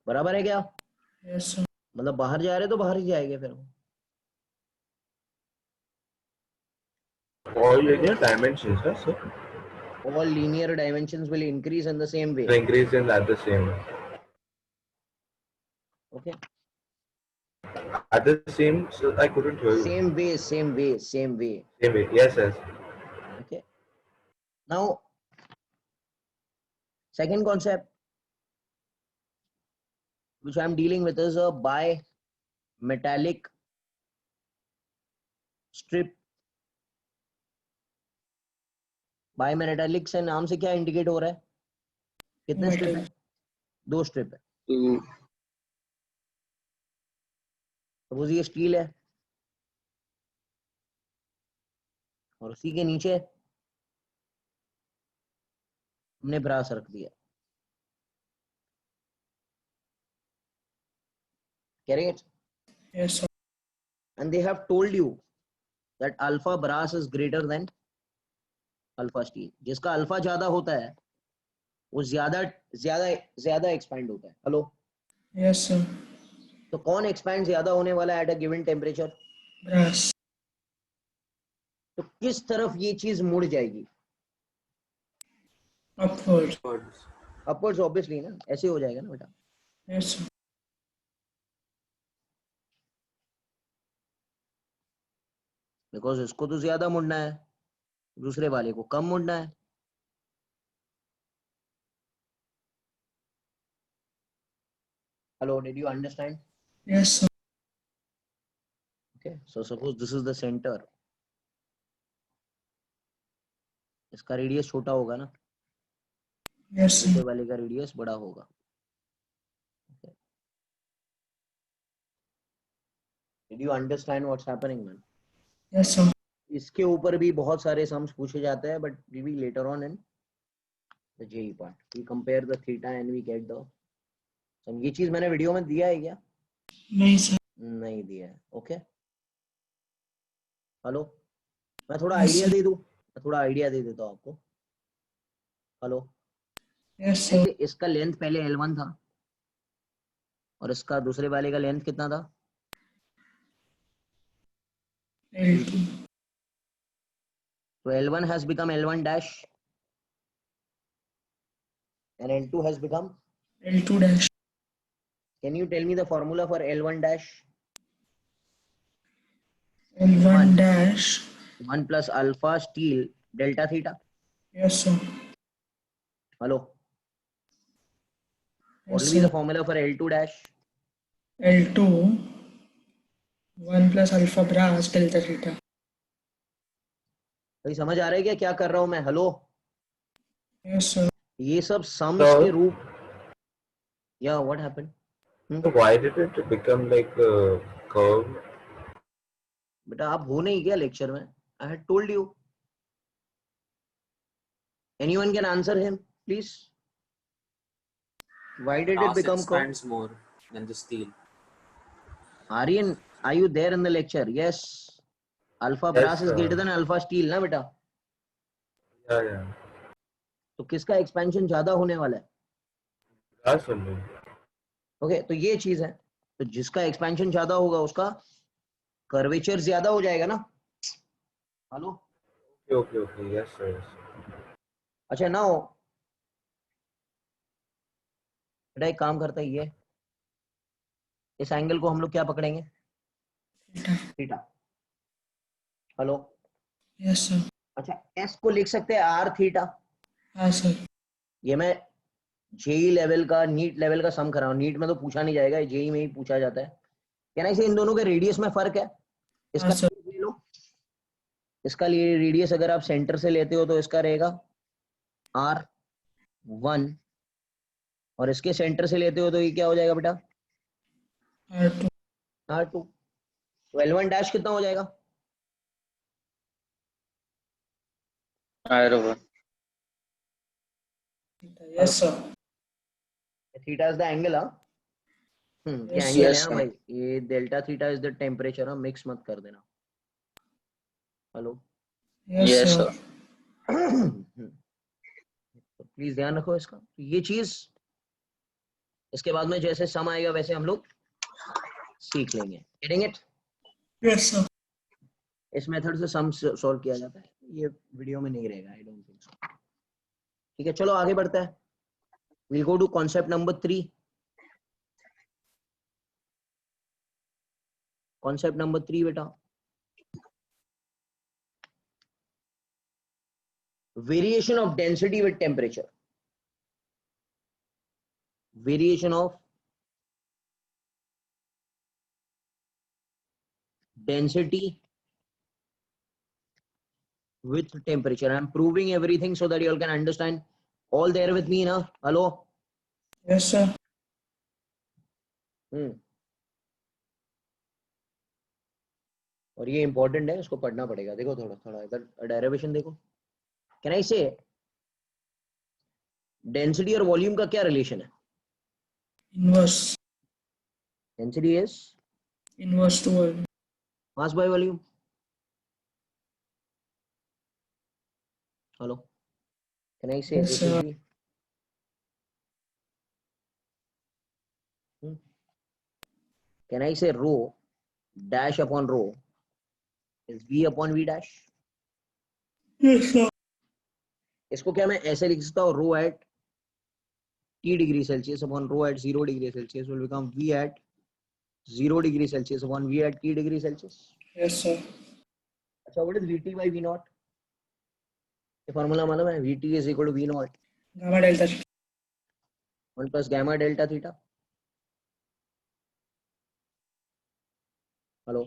बराबर है क्या? Yes, sir. मतलब बाहर जा रहे तो बाहर ही जाएंगे फिर. All linear dimensions, huh, sir? All linear dimensions will increase in the same way. The increase in at the same. Okay. At the same, so I couldn't hear you. Same way, same way, same way. Same way. Yes, yes. Okay. Now, second concept which I am dealing with is a bimetallic strip. Bimetallic से नाम से क्या इंडिकेट हो रहा है? कितने स्ट्रिप है? 2 स्ट्रिप है. Two. सपोज ये स्टील है और उसी के नीचे हमने ब्रास रख दिया. Correct? Yes, sir. And they have told you that alpha brass is greater than alpha steel. जिसका अल्फा ज्यादा होता है वो ज्यादा ज्यादा ज्यादा एक्सपैंड होता है. Hello, Yes, sir. तो कौन एक्सपैंड ज्यादा होने वाला है at a given temperature? Brass. तो किस तरफ ये चीज मुड़ जाएगी? Upward. अपवर्ड्स ऑब्वियसली ना, ऐसे हो जाएगा ना बेटा. Yes, sir. बिकॉज इसको तो ज्यादा मुड़ना है, दूसरे वाले को कम मुड़ना है. Hello, did you understand? Yes, sir. Okay, so suppose this is the center. इसका रेडियस छोटा होगा ना, Yes, दूसरे sir. वाले का रेडियस बड़ा होगा. Okay. Did you understand what's happening, man? Yes, sir. इसके ऊपर भी बहुत सारे सम्स पूछे जाते हैं, but we will later on in the JEE part. We compare the theta and we get the sum. ये चीज मैंने वीडियो में दिया है क्या? नहीं, sir. नहीं दिया है. ओके, हेलो, मैं थोड़ा Yes, आइडिया sir. दे दूं, मैं थोड़ा आइडिया दे देता हूँ आपको. Hello, Yes, sir. इसका लेंथ पहले L1 था और इसका दूसरे वाले का लेंथ कितना था? L2. So L1 has become L1 dash and L2 has become. L2 dash. Can you tell me the formula for L1 dash? L1 dash. 1 plus alpha steel delta theta. Yes, sir. Hello. What Yes, will be the sir. formula for L2 dash? L2. 1 plus alpha brass delta theta. भाई समझ आ रहा है क्या क्या कर रहा हूं मैं? Hello, Yes, sir. ये सब सम्स So- के रूप. या what happened? So why did it become like a curve? बेटा आप हो नहीं क्या लेक्चर में? I had told you. Anyone can answer him please. Why did it Brass become curve? expands more than the steel. Aryan, are you there in the lecture? Yes. Alpha Yes, brass is greater than alpha steel ना बेटा. Yeah, yeah. तो किसका एक्सपेंशन ज्यादा होने वाला है? That's only. ओके, तो ये चीज है. तो जिसका एक्सपेंशन ज्यादा होगा उसका कर्वेचर ज्यादा हो जाएगा ना. Hello, Okay, okay. Yes, sir. Yes. अच्छा नाउ बेटा एक काम करता है, ये इस एंगल को हम लोग क्या पकड़ेंगे? Theta. Theta. Hello, Yes, sir. अच्छा एस को लिख सकते हैं आर थीटा. हाँ, sir. ये मैं जेई लेवल का, नीट लेवल का सम कर रहा हूँ. नीट में तो पूछा नहीं जाएगा, जेई में ही पूछा जाता है. क्या ना, इन दोनों के रेडियस में फर्क है. इसका sir. ले लो, इसका लिए रेडियस अगर आप सेंटर से लेते हो तो इसका रहेगा R1 और इसके सेंटर से लेते हो तो ये क्या हो जाएगा बेटा? R2. R2. तो L1 डैश कितना हो जाएगा? R1. Yes, sir. Theta is the angle. हाँ ये Yes, एंगल है Yes, हाँ sir. भाई, ये delta theta is the temperature. हाँ मिक्स मत कर देना। Hello Yes, Yes, sir. sir. तो प्लीज ध्यान रखो इसका। तो ये चीज इसके बाद में जैसे सम आएगा वैसे हम लोग सीख लेंगे। Getting it? Yes, sir. इस मेथड से सम सॉल्व किया जाता है। ये वीडियो में नहीं रहेगा, आई डोंट थिंक सो। ठीक है चलो आगे बढ़ते हैं। Will go to concept number 3। Concept number 3 बेटा, variation of density with temperature. Variation of density with temperature. I'm proving everything so that you all can understand. All there with me na? Hello? Yes, sir. और ये इंपॉर्टेंट है, इसको पढ़ना पड़ेगा। देखो थोड़ा थोड़ा इधर डेरिवेशन देखो। कैन आई से डेंसिटी और वॉल्यूम का क्या रिलेशन है? Inverse. Density is Inverse to volume. Mass by volume. Hello, can I say Yes, this sir. Will be can I say rho dash upon rho is v upon v dash. Yes, sir. इसको क्या मैं ऐसे लिख सकता हूँ? Rho at t degree Celsius upon rho at 0 degree Celsius will become v at 0 degree Celsius upon v at t degree Celsius. Yes, sir. अच्छा, what is vt by v naught? ये फॉर्मूला मालूम है? vt is equal to v naught Gamma delta. 1 plus gamma delta theta. Hello,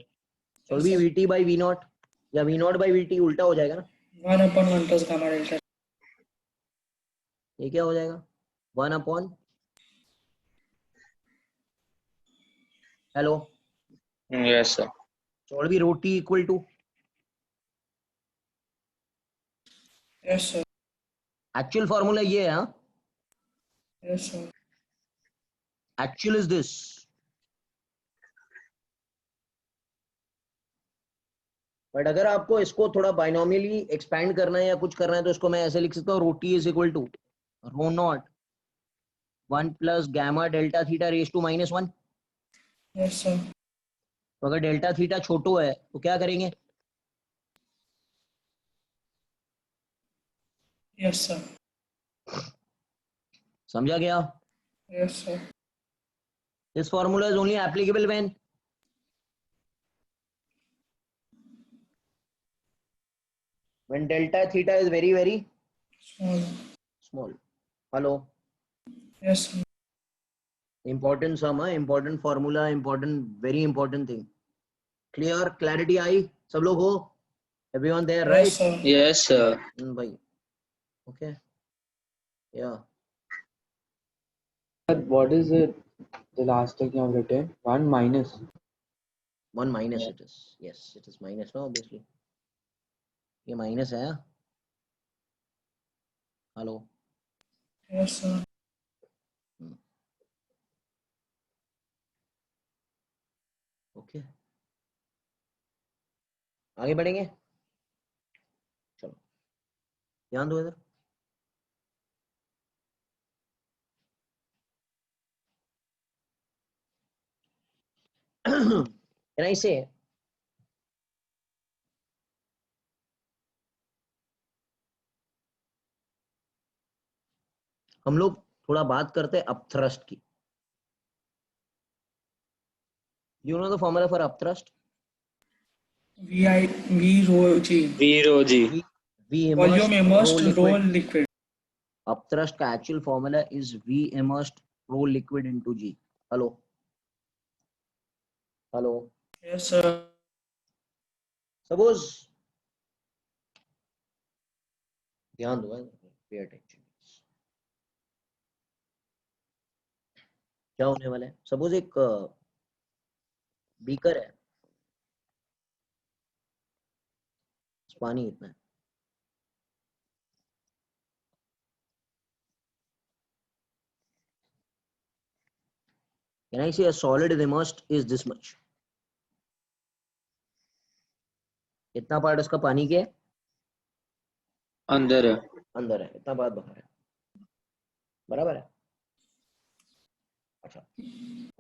so Yes, भी sir. vt by v naught या v naught by vt उल्टा हो जाएगा ना? 1/1 plus gamma delta. ये क्या हो जाएगा? 1 upon hello, Yes, sir. so भी rho t equal to Yes, sir. Actual formula ये है। हाँ Yes, sir. Actual is this. But अगर आपको इसको थोड़ा बाइनोमियली एक्सपैंड करना है या कुछ करना है तो इसको मैं ऐसे लिख सकता हूँ, rho T is equal to rho nought 1 plus gamma delta theta raise to -1। Yes, sir. तो अगर डेल्टा थीटा छोटो है तो क्या करेंगे? Yes, sir. समझा गया? Yes, sir. This formula is only applicable when delta theta is very very Small. Small. Hello, Yes, sir. Important some है, important formula, important very important thing. Clear? Clarity आई सब लोग हो? Everyone there Yes, right? sir. Yes, sir. भाई ओके या But what is it? The last thing you have written? 1 minus. 1 minus it is. Yes, it is minus ना obviously. ये माइनस है। Hello, Yes, sir. ओके आगे बढ़ेंगे। चलो ध्यान दो इधर। Can I say हम लोग थोड़ा बात करते हैं अपथ्रस्ट की। You know the formula for upthrust? V rho G. Zero G. v Volume immersed rho immersed, rho लिक्विड। liquid. अपथ्रस्ट का actual formula is v immersed rho liquid into g। Hello hello, Yes, sir. Suppose ध्यान दो, पे अटेंशन। क्या होने वाला है? सपोज एक बीकर है, पानी इतना है, can I say a solid is immersed is this much? इतना पार्ट उसका पानी के अंदर है। अंदर है, इतना पार्ट बाहर है, बराबर है? अच्छा,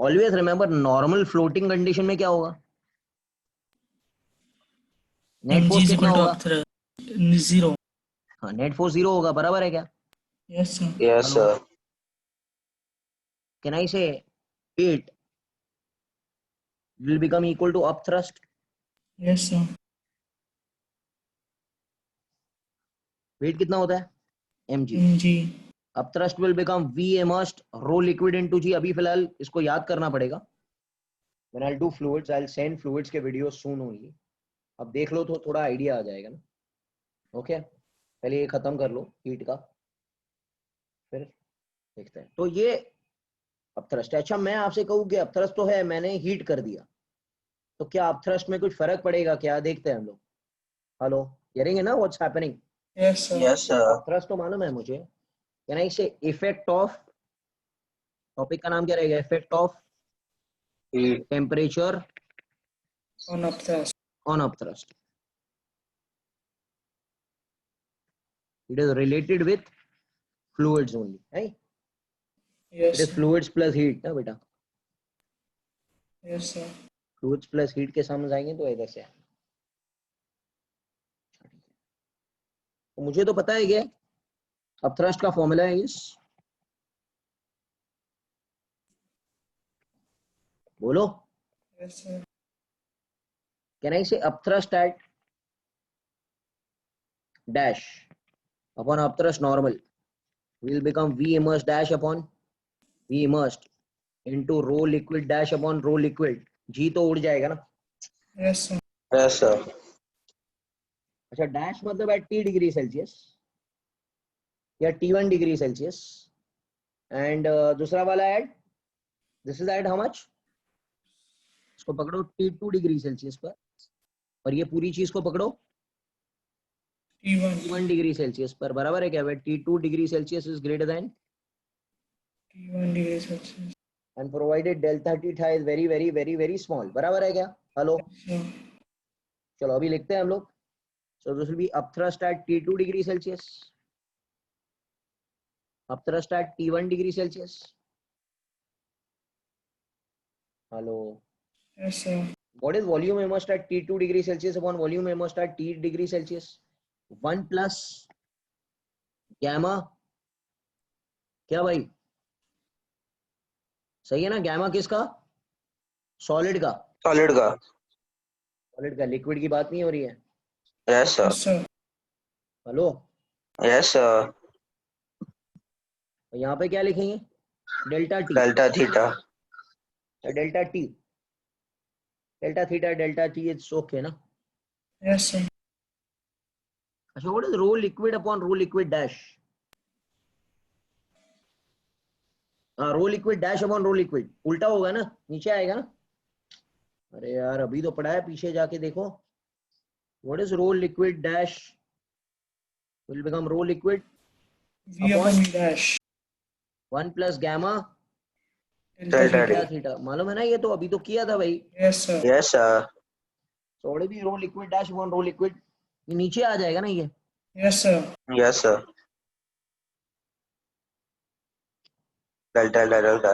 always remember normal floating condition में क्या होगा? नेट mg फोर्स is कितना equal to होगा? upthrust 0. हाँ, नेट फोर्स 0 होगा, बराबर है क्या? Yes sir. Yes hello, sir. Can I से weight will become equal to up thrust? Yes sir. weight कितना होता है? mg. mg. up thrust will become v immersed rho liquid into g. अभी फिलहाल इसको याद करना पड़ेगा. when I'll do fluids I'll send fluids के videos soon only. अब देख लो तो थोड़ा आइडिया आ जाएगा ना. ओके, पहले ये खत्म कर लो हीट का, फिर देखते हैं. तो ये अपथ्रस्ट है. अच्छा, मैं आपसे कहूँ कि अपथ्रस्ट तो है, मैंने हीट कर दिया, तो क्या अपथ्रस्ट में कुछ फर्क पड़ेगा क्या? देखते हैं हम लोग. हेलो, हियरिंग है ना what's happening? Yes sir. Yes sir. Upthrust तो मालूम है मुझे. कैन आई से इफेक्ट ऑफ, टॉपिक का नाम क्या रहेगा? Effect of temperature On upthrust. on upthrust. It is related with fluids only, right? Yes It is sir. fluids plus heat ना बेटा. Yes sir. Fluids plus heat के समझ आएंगे तो इधर से. तो मुझे तो पता है कि अपथ्रस्ट का फॉर्मूला है इस, बोलो. Yes sir. Can I say upthrust at dash upon upthrust normal will become v immersed dash upon v immersed into rho liquid dash upon rho liquid. g तो उड़ जाएगा ना. Yes sir. Yes sir. अच्छा, डैश मतलब एट t डिग्री सेल्सियस या t1 डिग्री सेल्सियस, एंड दूसरा वाला at, this is at how much? इसको पकड़ो t2 डिग्री सेल्सियस पर, और ये पूरी चीज को पकड़ो T1. t1 डिग्री सेल्सियस पर, बराबर है क्या? Where t2 degree Celsius is greater than, T1 degree Celsius. And provided delta T is very very very very small, बराबर है क्या? Hello, Sir. चलो अभी लिखते हैं हम लोग. So this will be upthrust at t2 degree Celsius, upthrust at t1 degree Celsius. Hello, Yes sir. what is volume immersed at t2 degree celsius upon volume immersed at t degree celsius? 1 plus gamma, क्या भाई? सही है ना? गैमा किसका? सॉलिड का. सॉलिड का। सॉलिड का, लिक्विड की बात नहीं हो रही है. Yes sir. Yes sir. Hello, yes sir. यहाँ पे क्या लिखेंगे? Delta T, delta theta. Delta T, delta theta, delta T is okay ना. Yes sir. अच्छा, what is rho liquid upon rho liquid dash? Row liquid dash upon rho liquid उल्टा होगा ना, नीचे आएगा ना. अरे यार, अभी तो पढ़ा है, पीछे जाके देखो. What is rho liquid dash will become rho liquid V upon V dash. 1 plus gamma Delta Delta theta. delta theta. मालूम है ना? ये तो अभी तो किया था भाई. Yes sir. Yes sir. So what will be rho liquid dash upon rho liquid? ये नीचे आ जाएगा ना ये. Yes sir. Yes sir. Delta delta.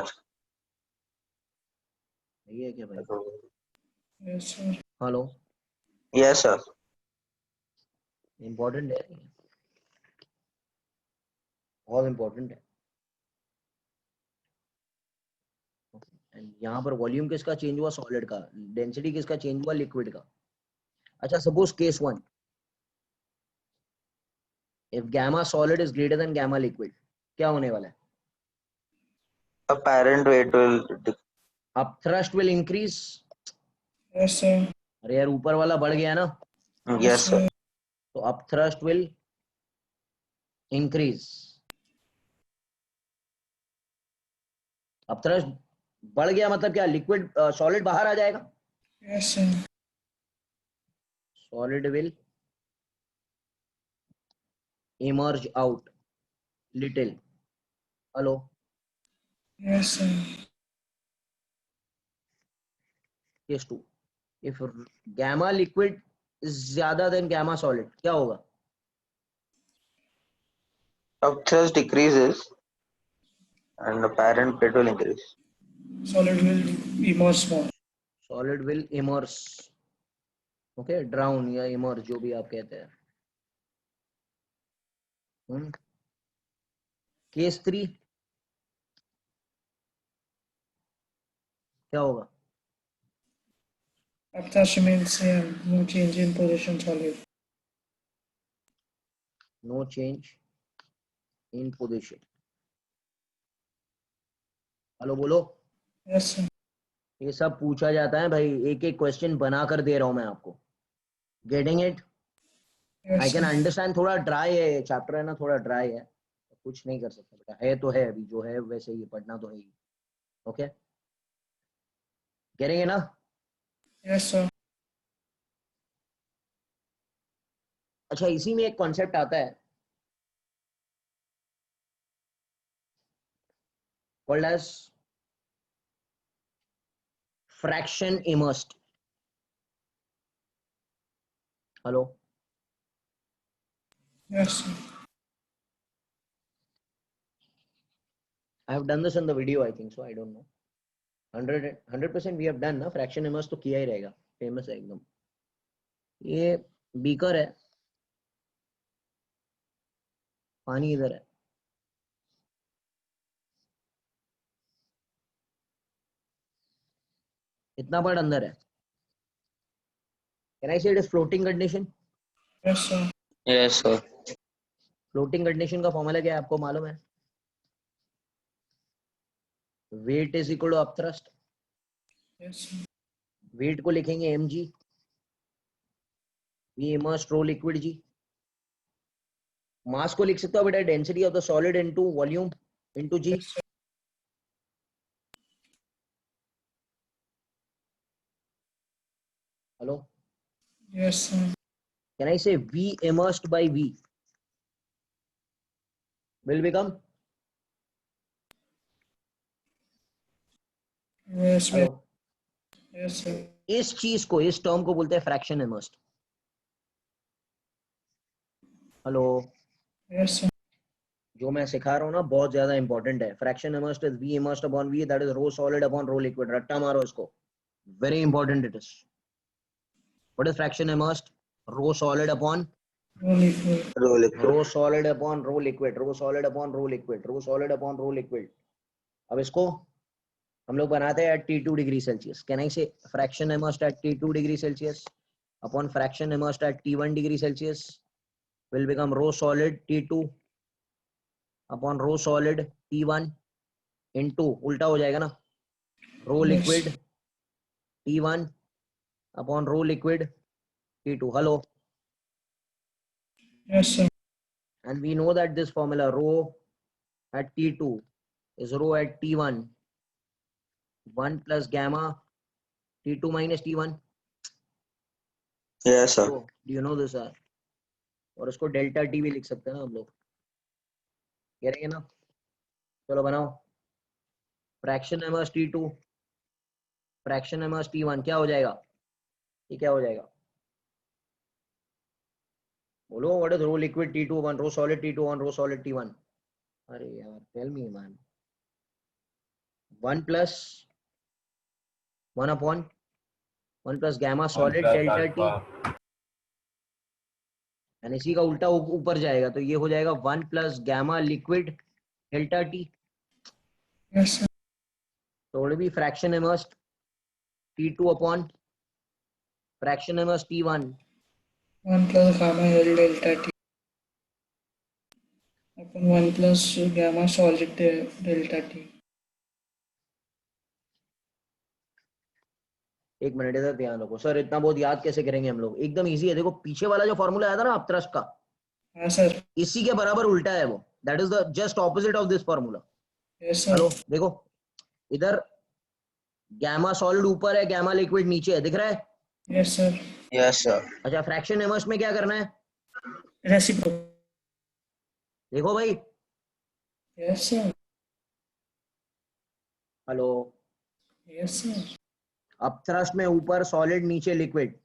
ये है क्या भाई? Yes sir. Hello, yes sir. Important है, बहुत इम्पोर्टेंट है. एंड यहाँ पर वॉल्यूम किसका चेंज हुआ? सॉलिड का. डेंसिटी किसका चेंज हुआ? लिक्विड का. अच्छा, suppose case 1, if gamma solid is greater than gamma liquid, क्या होने वाला है? apparent weight will upthrust will increase. Yes sir. अरे यार, ऊपर वाला बढ़ गया ना, यस सर। तो अपथ्रस्ट विल इंक्रीज. अपथ्रस्ट बढ़ गया मतलब क्या, लिक्विड सॉलिड बाहर आ जाएगा, Yes, sir. Solid will emerge out little. Hello. Yes, sir. Case 2. If gamma liquid is ज्यादा than gamma solid, क्या होगा? Upthrust decreases and the parent bed will increase. Solid will emerge more. Solid will immerse. Okay, drown या immerse जो भी आप कहते हैं. Case 3 क्या होगा? Upthrust remains same. No change in position solid. No change in position. Hello बोलो. Yes, sir. ये सब पूछा जाता है भाई, एक एक क्वेश्चन बना कर दे रहा हूं मैं आपको. Getting it? Yes, I can sir. Understand. थोड़ा ड्राई है चैप्टर, है ना, थोड़ा ड्राई है, कुछ नहीं कर सकते बेटा, है तो है, अभी जो है वैसे ही पढ़ना तो है ही. ओके, करेंगे ना? Yes, sir. अच्छा, इसी में एक कॉन्सेप्ट आता है called as fraction immersed. Hello. Yes, sir. I have done this in the video, I think so. I don't know. 100% we have done ना. फ्रैक्शन इमर्स तो किया ही रहेगा, फेमस है एकदम. ये बीकर है, पानी इधर है, इतना बड़ा अंदर है. Can I say it is floating condition? Yes, sir. Yes, sir. Floating condition का फॉर्मूला क्या है, आपको मालूम है? Weight is equal to upthrust. Yes, sir. Weight को लिखेंगे mg, v immersed rho liquid g. Mass को लिख सकते हो बेटा, density of the solid into volume into g. Yes, sir. Hello. Yes, sir. Can I say v immersed by v will become? Yes, hello. yes, sir. इस चीज को, इस टर्म को बोलते हैं fraction immersed. Hello. Yes, sir. जो मैं सिखा रहा हूँ ना बहुत ज्यादा इंपॉर्टेंट है. Fraction immersed is v immersed upon v, that is rho solid upon rho liquid. रट्टा मारो इसको, very important it is. What is fraction immersed? Rho solid upon No liquid. Row liquid. Rho solid upon rho liquid, rho solid upon rho liquid, rho solid upon rho liquid. अब इसको हम लोग बनाते हैं at T2 degree Celsius. Can I say fraction immersed at T2 degree Celsius upon fraction immersed at T1 degree Celsius will become rho solid T2 upon rho solid T1 into, उल्टा हो जाएगा ना, rho Yes. Liquid T1 upon rho liquid T2. Hello. Yes, sir. And we know that this formula rho at T2 is rho at T1 1 plus gamma T2 minus T1. Yes, sir. So, do you know this है? और उसको डेल्टा T भी लिख सकते हैं ना हम लोग, करेंगे ना? चलो बनाओ. Fraction immerse T2 fraction immerse T1 क्या हो जाएगा? ये क्या हो जाएगा? बोलो. What is rho liquid T2 1 rho solid T2 1 rho solid T1? अरे यार, tell me man. 1 plus 1 upon 1 plus gamma solid delta T, and इसी का उल्टा ऊपर जाएगा तो ये हो जाएगा 1 plus gamma liquid delta T. Yes, sir. So it will be fraction immersed T2 upon fraction immersed T1 1 plus gamma L delta T upon 1 plus gamma solid delta T. एक मिनट इधर ध्यान रखो सर. इतना बहुत याद कैसे करेंगे हम लोग? एकदम इजी है. देखो पीछे वाला जो फॉर्मूला आया था ना अपथ्रस्ट का, हाँ sir. इसी के बराबर उल्टा है वो. That is the just opposite of this formula. Yes, sir. Hello देखो, इधर गैमा सॉलिड ऊपर है, गैमा लिक्विड नीचे है, दिख रहा है? Yes, sir. Yes, sir. अच्छा, फ्रैक्शन इनवर्स में क्या करना है? Reciprocal. देखो भाई, Yes, sir. Hello, Yes, sir. Upthrust में ऊपर सॉलिड नीचे लिक्विड,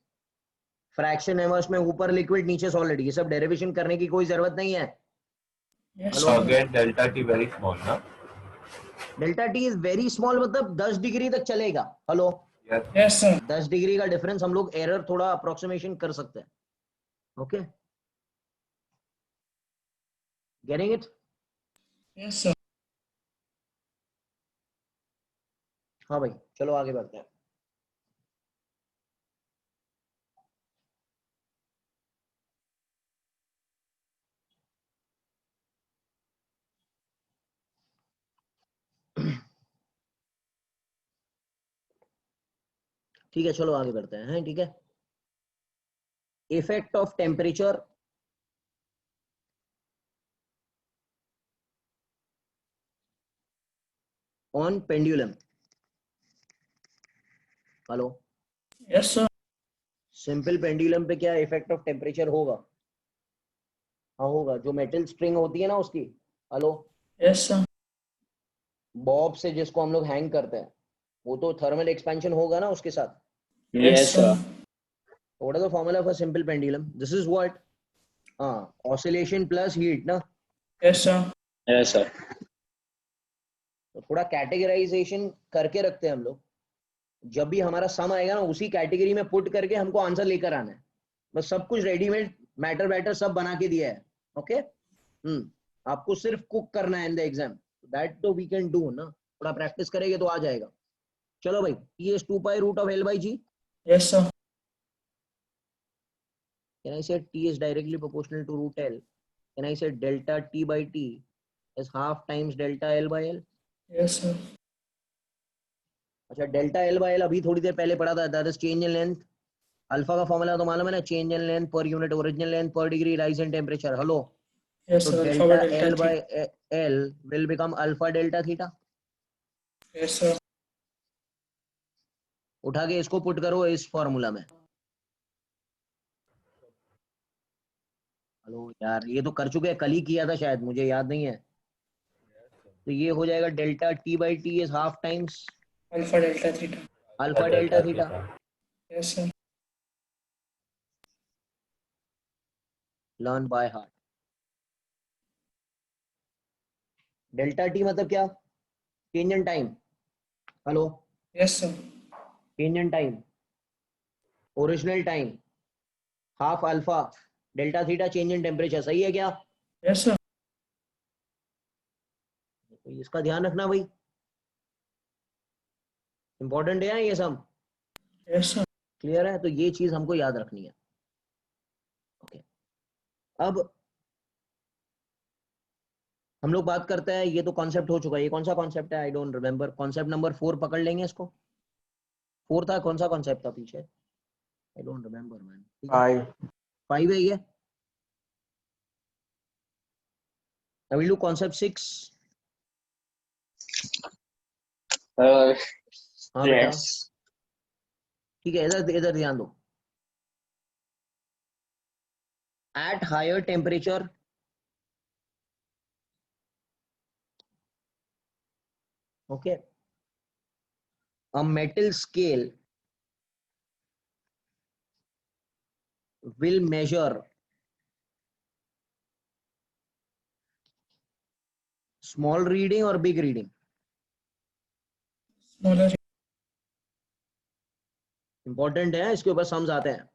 फ्रैक्शन इनवर्स में ऊपर लिक्विड नीचे सॉलिड, ये सब डेरिवेशन करने की कोई जरूरत नहीं है। Yes, hello, sir. Again, delta T very small, na? Delta T is very small, मतलब 10 डिग्री तक चलेगा। Hello, Yes. Yes, sir. 10 degree का डिफरेंस हम लोग एरर थोड़ा अप्रोक्सीमेशन कर सकते हैं। Okay, getting it? Yes, sir. हाँ भाई, चलो आगे बढ़ते हैं। ठीक है, चलो आगे बढ़ते हैं। ठीक है, effect of temperature on pendulum. Hello, Yes, sir. Simple pendulum पे क्या इफेक्ट ऑफ टेम्परेचर होगा? हाँ होगा, जो मेटल स्ट्रिंग होती है ना उसकी। Hello, Yes, sir. बॉब से जिसको हम लोग हैंग करते हैं, वो तो थर्मल एक्सपेंशन होगा ना उसके साथ। Yes, sir. What is the formula for simple pendulum? This is what, हाँ, ऑसिलेशन प्लस हीट ना। Yes, sir. Yes, sir. तो थोड़ा कैटेगराइजेशन करके रखते हैं हम लोग, जब भी हमारा सम आएगा ना उसी कैटेगरी में पुट करके हमको आंसर लेकर आना है। बस सब कुछ रेडीमेड मैटर बैटर सब बना के दिया है। ओके, आपको सिर्फ कुक करना है इन द एग्जाम, दैट तो वी कैन डू ना, थोड़ा प्रैक्टिस करेंगे तो आ जाएगा। चलो भाई, T is 2 pi root of L by G. Yes, sir. Can I say T is directly proportional to root L? Can I say delta T by T is half times delta L by L? Yes, sir. अच्छा, डेल्टा L by L अभी थोड़ी देर पहले पढ़ा था, that is change in length. Alpha का फॉर्मूला तो मालूम है ना, change in length per unit original length per degree rise in temperature. Hello, Yes, तो sir. Alpha delta by delta L by theta. L will become alpha delta theta. Yes, sir. उठा के इसको पुट करो इस फॉर्मूला में। हेलो यार, ये तो कर चुके हैं, कल ही किया था शायद, मुझे याद नहीं है। तो ये हो जाएगा delta T by T is half times Alpha delta theta. Alpha delta theta. Yes, sir. Learn by heart. Delta T मतलब क्या? Change in time. Hello, Yes, sir. Change in time, original time, half alpha delta theta change in temperature. सही है क्या? Yes, sir. तो इसका ध्यान रखना भाई, इंपॉर्टेंट है ये सब। Yes, sir. क्लियर है? तो ये चीज हमको याद रखनी है। ओके, अब हम लोग बात करते हैं, ये तो कॉन्सेप्ट हो चुका है। ये कौन सा कॉन्सेप्ट है? I don't remember. Concept number 4 पकड़ लेंगे इसको। 4 था, कौन सा कॉन्सेप्ट था पीछे? I don't remember man. 5 है ये। I will do concept 6. हाँ बेटा, Yes. ठीक है, इधर इधर ध्यान दो। At higher temperature, okay, a metal scale will measure small reading or big reading. Smaller. Important है, इसके ऊपर सम्स आते हैं।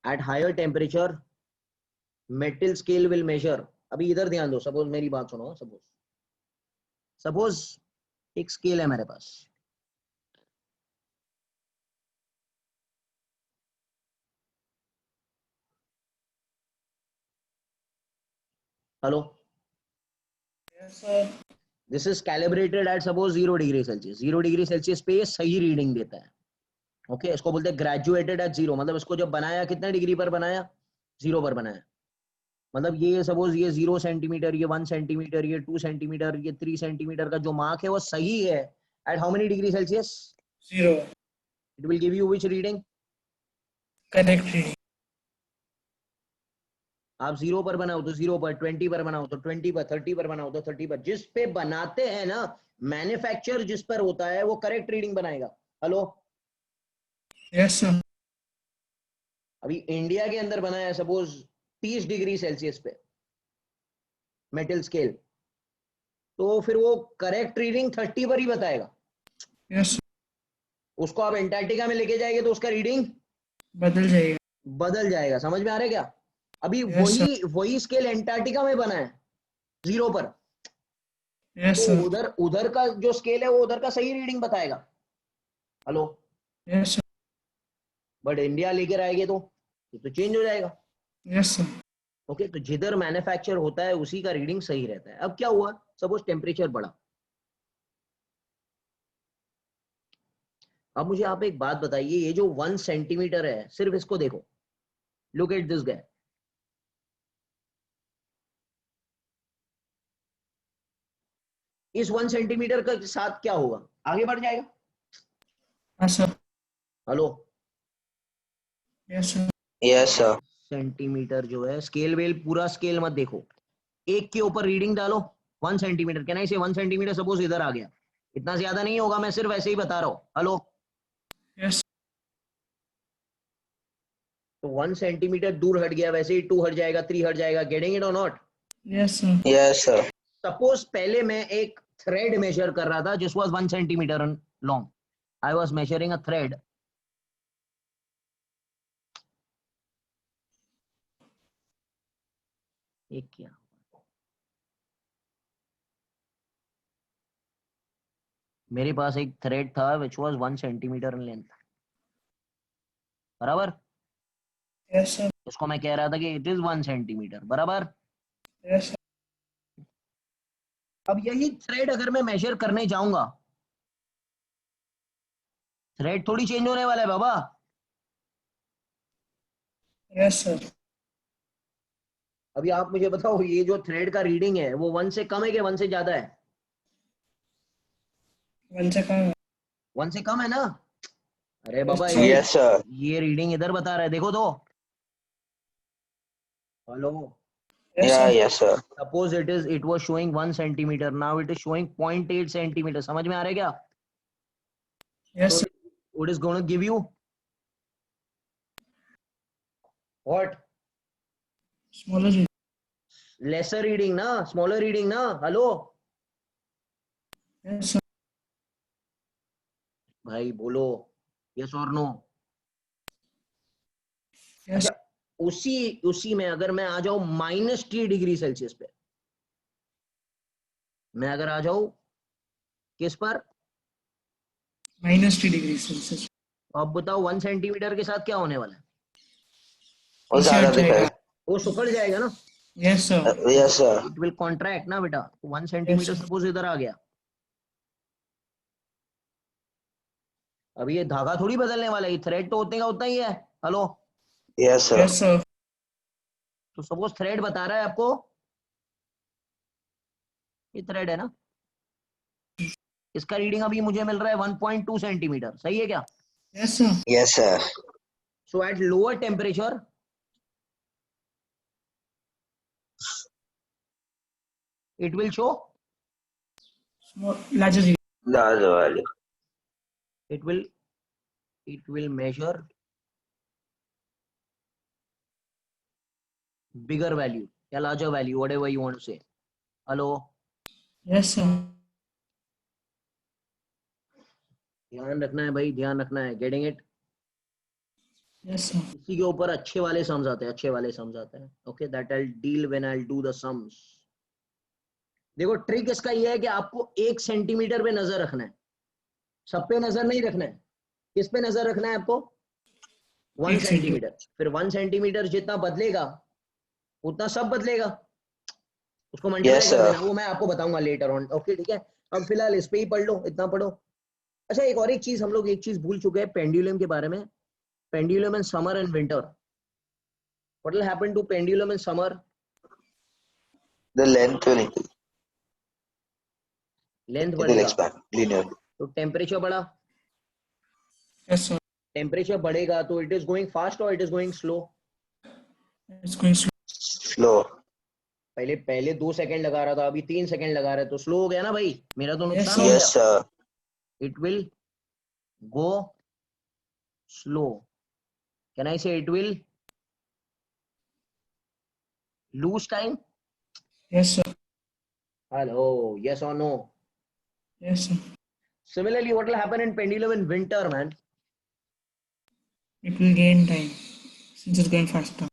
At higher temperature, metal scale will measure. अभी इधर ध्यान दो, सपोज मेरी बात सुनो। सपोज एक स्केल है मेरे पास, hello, Yes, sir. This is calibrated at suppose 0 degree Celsius. 0 degree Celsius पे ये सही रीडिंग देता है। ओके, इसको बोलते हैं ग्रेजुएटेड एट 0, मतलब इसको जब बनाया कितने डिग्री पर बनाया? 0 पर बनाया। मतलब ये सपोज ये 0 सेंटीमीटर, ये 1 सेंटीमीटर, ये 2 सेंटीमीटर, ये 3 सेंटीमीटर का जो मार्क है वो सही है at how many degree Celsius? 0. It will give you which reading? Correct reading. आप 0 पर बनाओ तो 0 पर, 20 पर बनाओ तो 20 पर, 30 पर बनाओ तो 30 पर. जिस पे बनाते हैं ना, मैन्युफैक्चर जिस पर होता है वो करेक्ट रीडिंग बनाएगा. Hello, Yes, sir. अभी इंडिया के अंदर बना है सपोज 30 डिग्री सेल्सियस पे मेटल स्केल, तो फिर वो करेक्ट रीडिंग 30 पर ही बताएगा. Yes, sir. उसको आप एंटार्क्टिका में लेके जाएंगे तो उसका रीडिंग बदल जाएगा. बदल जाएगा. समझ में आ रहा है क्या? अभी Yes, वही स्केल एंटार्क्टिका में बना है 0 पर, Yes, तो sir. उधर का जो स्केल है वो उधर का सही रीडिंग बताएगा. Hello, Yes, sir. But India लेकर आएंगे तो चेंज हो जाएगा. Yes, sir. ओके, तो जिधर मैन्युफैक्चर होता है उसी का रीडिंग सही रहता है. अब क्या हुआ, सपोज टेम्परेचर बढ़ा. अब मुझे आप एक बात बताइए, ये जो 1 सेंटीमीटर है, सिर्फ इसको देखो. Look at this guy. इस 1 सेंटीमीटर के साथ क्या होगा, आगे बढ़ जाएगा. हाँ sir. Hello, Yes, sir. Yes, sir. Centimetre जो है, स्केल वेल पूरा स्केल मत देखो, एक के ऊपर रीडिंग डालो. 1 सेंटीमीटर, कहना इसे 1 सेंटीमीटर सपोज इधर आ गया, इतना ज्यादा नहीं होगा, मैं सिर्फ ऐसे ही बता रहा हूं. Hello, Yes. तो 1 सेंटीमीटर दूर हट गया, वैसे ही 2 हट जाएगा, 3 हट जाएगा. गेटिंग इट और not? Yes, sir. Yes, sir. Suppose पहले मैं एक थ्रेड मेजर कर रहा था जिस was 1 centimetre long. I was measuring a thread. एक क्या, मेरे पास एक थ्रेड था which was 1 centimetre in length. बराबर. Yes, sir. इसको मैं कह रहा था कि इट इज 1 सेंटीमीटर. बराबर. Yes, sir. अब यही थ्रेड अगर मैं मेजर करने जाऊंगा, थ्रेड थोड़ी चेंज होने वाला है बाबा. Yes, sir. अभी आप मुझे बताओ, ये जो थ्रेड का रीडिंग है वो 1 से कम है कि 1 से ज्यादा है? 1 से कम है. 1 से कम है ना. अरे बाबा, sir. Yes, sir. ये रीडिंग इधर बता रहा है, देखो तो. Hello, Yes, Yeah, sir. yes, sir. Suppose it was showing 1 centimetre, now it is showing 0.8 centimetre. समझ में आ रहा है क्या? Yes, So sir. what is going to give you what? Smaller reading. Lesser reading ना, smaller reading ना. Hello Yes, sir. भाई, बोलो यस और नो. Yes. अच्छा, उसी में अगर मैं आ जाऊं -3 डिग्री सेल्सियस पे, मैं अगर आ जाऊं किस पर, -3 degree Celsius. तो अब बताओ 1 सेंटीमीटर के साथ क्या होने वाला है? वो पीछे ज्यादा हट जाएगा. दिखाएगा. वो सुकड़ जाएगा ना. Yes, sir. Yes, sir. It will contract ना बेटा. 1 Yes, सेंटीमीटर sir. सपोज इधर आ गया, अब ये धागा थोड़ी बदलने वाला है, ये थ्रेड तो उतने का उतना ही है. Hello, Yes, sir. Yes, sir. तो सपोज थ्रेड बता रहा है आपको, ये थ्रेड है ना, इसका रीडिंग अभी मुझे मिल रहा है 1.2 सेंटीमीटर. सही है क्या? Yes, sir. Yes, sir. So at lower temperature it will show, Larger reading. Larger value. it will measure bigger value या larger value, whatever you want to say. Hello, Yes, sir. ध्यान रखना है भाई, ध्यान रखना है. Getting it? Yes, sir. इसी के ऊपर अच्छे वाले सम्स आते हैं, अच्छे वाले सम्स आते हैं. Okay, that I deal when I do the sums. देखो, ट्रिक इसका ये है कि आपको 1 सेंटीमीटर पे नजर रखना है, सब पे नजर नहीं रखना है. किस पे नजर रखना है आपको? 1 1 सेंटीमीटर. फिर 1 सेंटीमीटर जितना बदलेगा उतना सब बदलेगा. उसको मल्टीप्लाई Yes, कर sir. देना, वो मैं आपको बताऊंगा लेटर ऑन. ओके, ठीक है. अब फिलहाल इस पे ही पढ़ लो, इतना पढ़ो. अच्छा, एक और एक चीज हम लोग एक चीज भूल चुके हैं पेंडुलम के बारे में. Pendulum in summer and winter. What will happen to pendulum in summer? The length will increase. Length It will बढ़ेगा. expand linearly. तो टेम्परेचर बढ़ा, Yes, sir. टेम्परेचर बढ़ेगा तो इट इज गोइंग फास्ट और it is going slow. It's going slow. Slow. पहले 2 सेकंड लगा रहा था, अभी 3 सेकंड लगा रहा है, तो स्लो हो गया ना भाई, मेरा तो Yes, नुकसान हो sir. Yes, गया. sir. It will go slow. Can I say it will lose time? Yes, sir. Hello, yes or no? Yes, sir. Similarly, what will happen in pendulum in winter, man? It will gain time since it's going faster.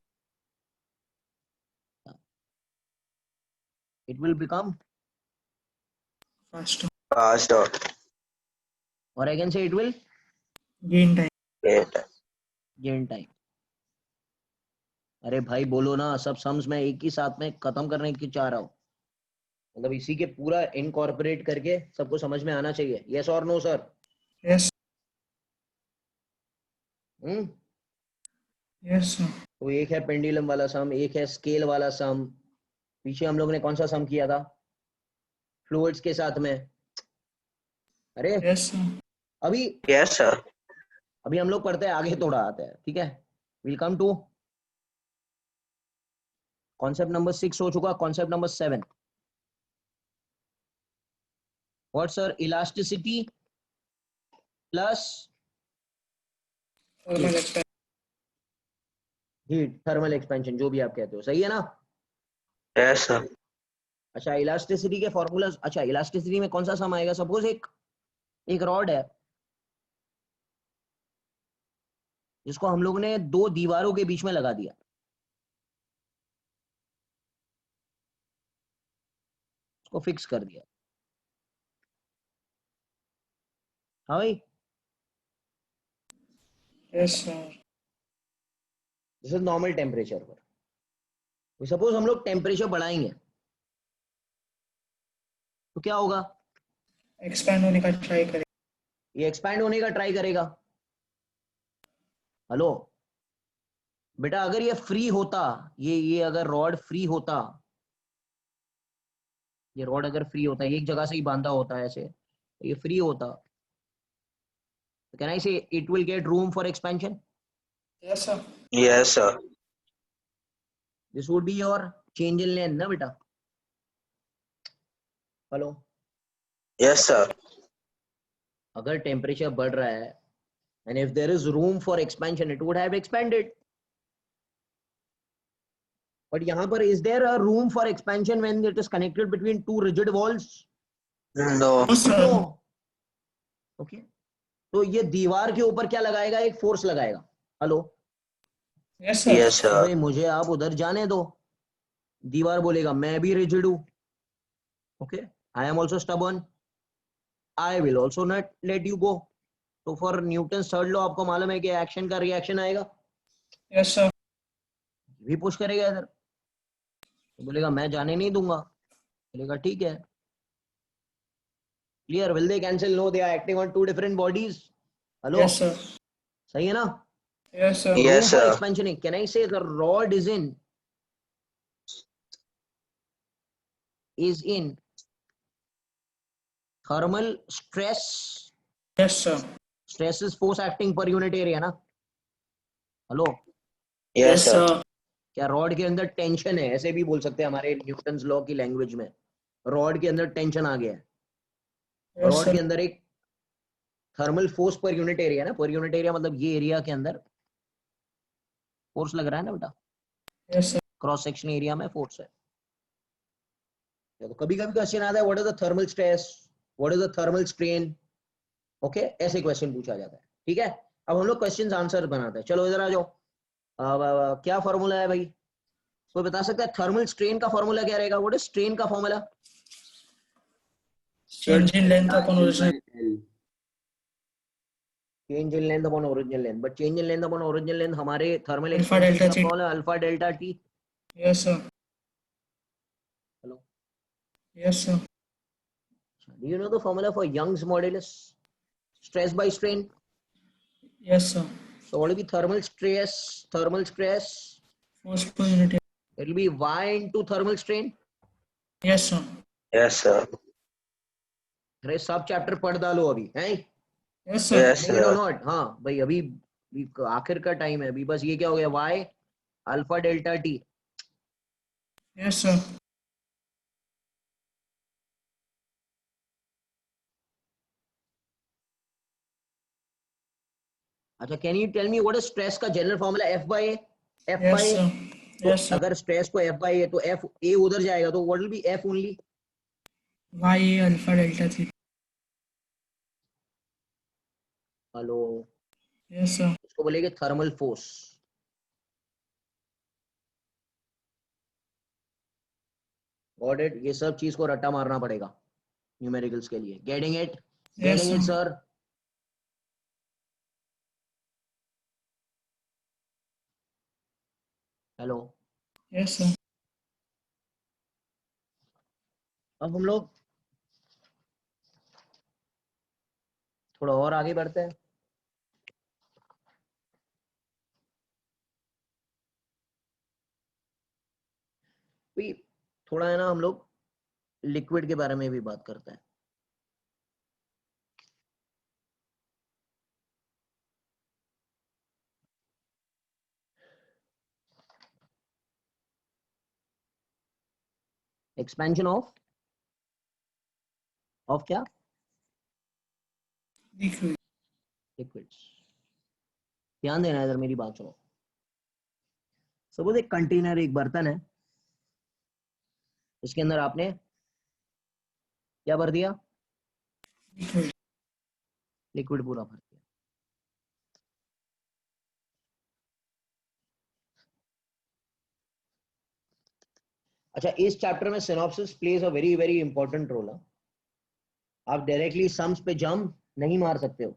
It will become, Faster. Faster. or I can say it will Gain time. Great. gain time. अरे भाई बोलो ना, सब सम्स मैं एक ही साथ में खत्म करने की चाह रहा हूँ, मतलब इसी के पूरा इनकॉर्पोरेट करके सबको समझ में आना चाहिए. यस और no sir? Yes. Yes, sir. तो एक है पेंडुलम वाला सम, एक है स्केल वाला सम. पीछे हम लोग ने कौन सा सम किया था फ्लूइड्स के साथ में? अरे Yes, sir. अभी Yes, sir. अभी हम लोग पढ़ते हैं, आगे थोड़ा आते हैं, ठीक है. Will come to concept number 6 हो चुका, concept number 7. What sir? Elasticity plus Thermal expansion. Heat, thermal expansion, जो भी आप कहते हो, सही है ना? Yes, sir. अच्छा, इलास्टिसिटी के फॉर्मूला. अच्छा, इलास्टिसिटी में कौन सा सम आएगा? सपोज एक रॉड है जिसको हम लोग ने 2 दीवारों के बीच में लगा दिया, उसको फिक्स कर दिया. हाँ भाई, Yes, sir. This is normal temperature पर. सपोज हम लोग टेम्परेचर बढ़ाएंगे तो क्या होगा? Expand होने का try करें. ये एक्सपैंड होने का ट्राई करेगा. हेलो बेटा, अगर ये फ्री होता, ये अगर रॉड फ्री होता, ये रॉड अगर फ्री होता, एक जगह से ही बांधा होता है ऐसे, ये फ्री होता, can I say it will get room for expansion? Yes, sir. Yes, sir. This would be your change in length ना बेटा. Hello, Yes, sir. अगर टेम्परेचर बढ़ रहा है and if there is room for expansion, it would have expanded. But यहाँ पर is there a room for expansion when it is connected between two rigid walls? No. No, sir. No. Okay. तो ये दीवार के ऊपर क्या लगाएगा? एक फोर्स लगाएगा. Hello, Yes, sir. Yes, तो sir. भाई मुझे आप उधर जाने दो. दीवार बोलेगा मैं भी रिजिड हूं. Okay, I am also stubborn, I will also not let you go. तो फॉर न्यूटन थर्ड लॉ आपको मालूम है कि एक्शन का रिएक्शन आएगा, Yes, sir. भी पुश करेगा इधर, तो बोलेगा मैं जाने नहीं दूंगा. बोलेगा ठीक है. Clear? Will they cancel? No, they are acting on two different bodies. Hello, Yes, sir. सही है ना? Yes, sir. Yes, Room for sir. expansion. Can I say the rod is in thermal stress? Yes, sir. Stress is force acting per unit area ना? Hello, Yes, sir. क्या रॉड के अंदर टेंशन है? ऐसे भी बोल सकते हैं हमारे न्यूटन्स लॉ की लैंग्वेज में, रॉड के अंदर टेंशन आ गया है. Yes, rod sir. के अंदर एक thermal force per unit area ना, पर यूनिट एरिया मतलब ये एरिया के अंदर फोर्स लग रहा है ना बेटा, Yes, sir. Cross section area में फोर्स है. तो कभी कभी क्वेश्चन आता है what is the thermal stress, what is the thermal strain. Okay, ऐसे क्वेश्चन पूछा जाता है. ठीक है, अब हम लोग क्वेश्चंस आंसर बनाते हैं. चलो इधर आ जाओ. क्या फॉर्मूला है भाई? कोई बता सकता है थर्मल स्ट्रेन का फॉर्मूला क्या रहेगा? व्हाट इज स्ट्रेन का formula? Change in length upon original. Change in length upon original length. But change in length upon original length हमारे थर्मल Alpha एक्सपेंशन delta का T. Formula alpha delta T. Yes, sir. Hello, Yes, sir. Do you know the formula for Young's modulus, stress by strain? Yes, sir. So what will be thermal stress? Thermal stress, Force per unit. it will be y into thermal strain. Yes, sir. Yes, sir. अरे सब चैप्टर पढ़ डालो अभी हैं. Yes, sir. Yes, Getting it or sir. not? हाँ भाई, अभी आखिर का टाइम है अभी, बस ये क्या हो गया, y alpha delta t. Yes, sir. अच्छा, can you tell me what is stress का general formula? F by A. F by Yes, A. sir. तो Yes, sir. अगर स्ट्रेस को F by A, तो F A उधर जाएगा, तो what will B F only? YA alpha delta theta. Hello, Yes, sir. इसको बोलेंगे थर्मल फोर्स. Got it? ये सब चीज को रट्टा मारना पड़ेगा न्यूमेरिकल्स के लिए. Getting it? Yes, getting it sir. Sir? Hello. Yes, sir. अब हम लोग थोड़ा और आगे बढ़ते हैं. भी थोड़ा है ना, हम लोग लिक्विड के बारे में भी बात करते हैं. एक्सपेंशन ऑफ क्या? Liquid. लिक्विड्स. ध्यान देना इधर, मेरी बात सुनो. सपोज एक कंटेनर, एक बर्तन है, इसके अंदर आपने क्या भर दिया? Liquid. लिक्विड पूरा भर दिया. अच्छा, इस चैप्टर में synopsis plays a very very important role. आप डायरेक्टली सम्स पे जंप नहीं मार सकते हो.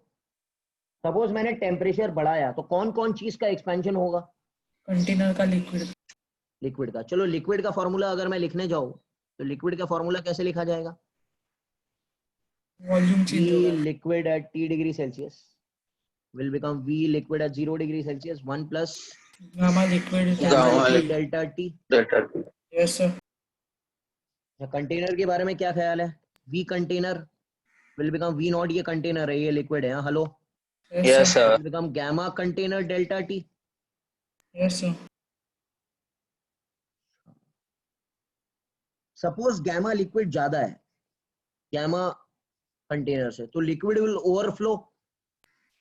सपोज मैंने टेम्परेचर बढ़ाया, तो कौन कौन चीज का एक्सपेंशन होगा? Container का liquid. लिक्विड का. चलो, लिक्विड का फॉर्मूला अगर मैं लिखने जाऊं, तो लिक्विड का फॉर्मूला कैसे लिखा जाएगा? Volume change V होगा. liquid at T degree Celsius will become V liquid at 0 degree Celsius 1 plus Gamma liquid. gamma Gamma liquid liquid. delta T. Delta T. Yes, sir. Container के बारे में क्या ख्याल है? V container will become V not, ये कंटेनर है, ये लिक्विड है. Hello. Yes, Yes, sir. It sir. will become gamma container delta T. Yes, sir. Suppose gamma liquid ज्यादा है गैमा कंटेनर से, तो liquid will overflow.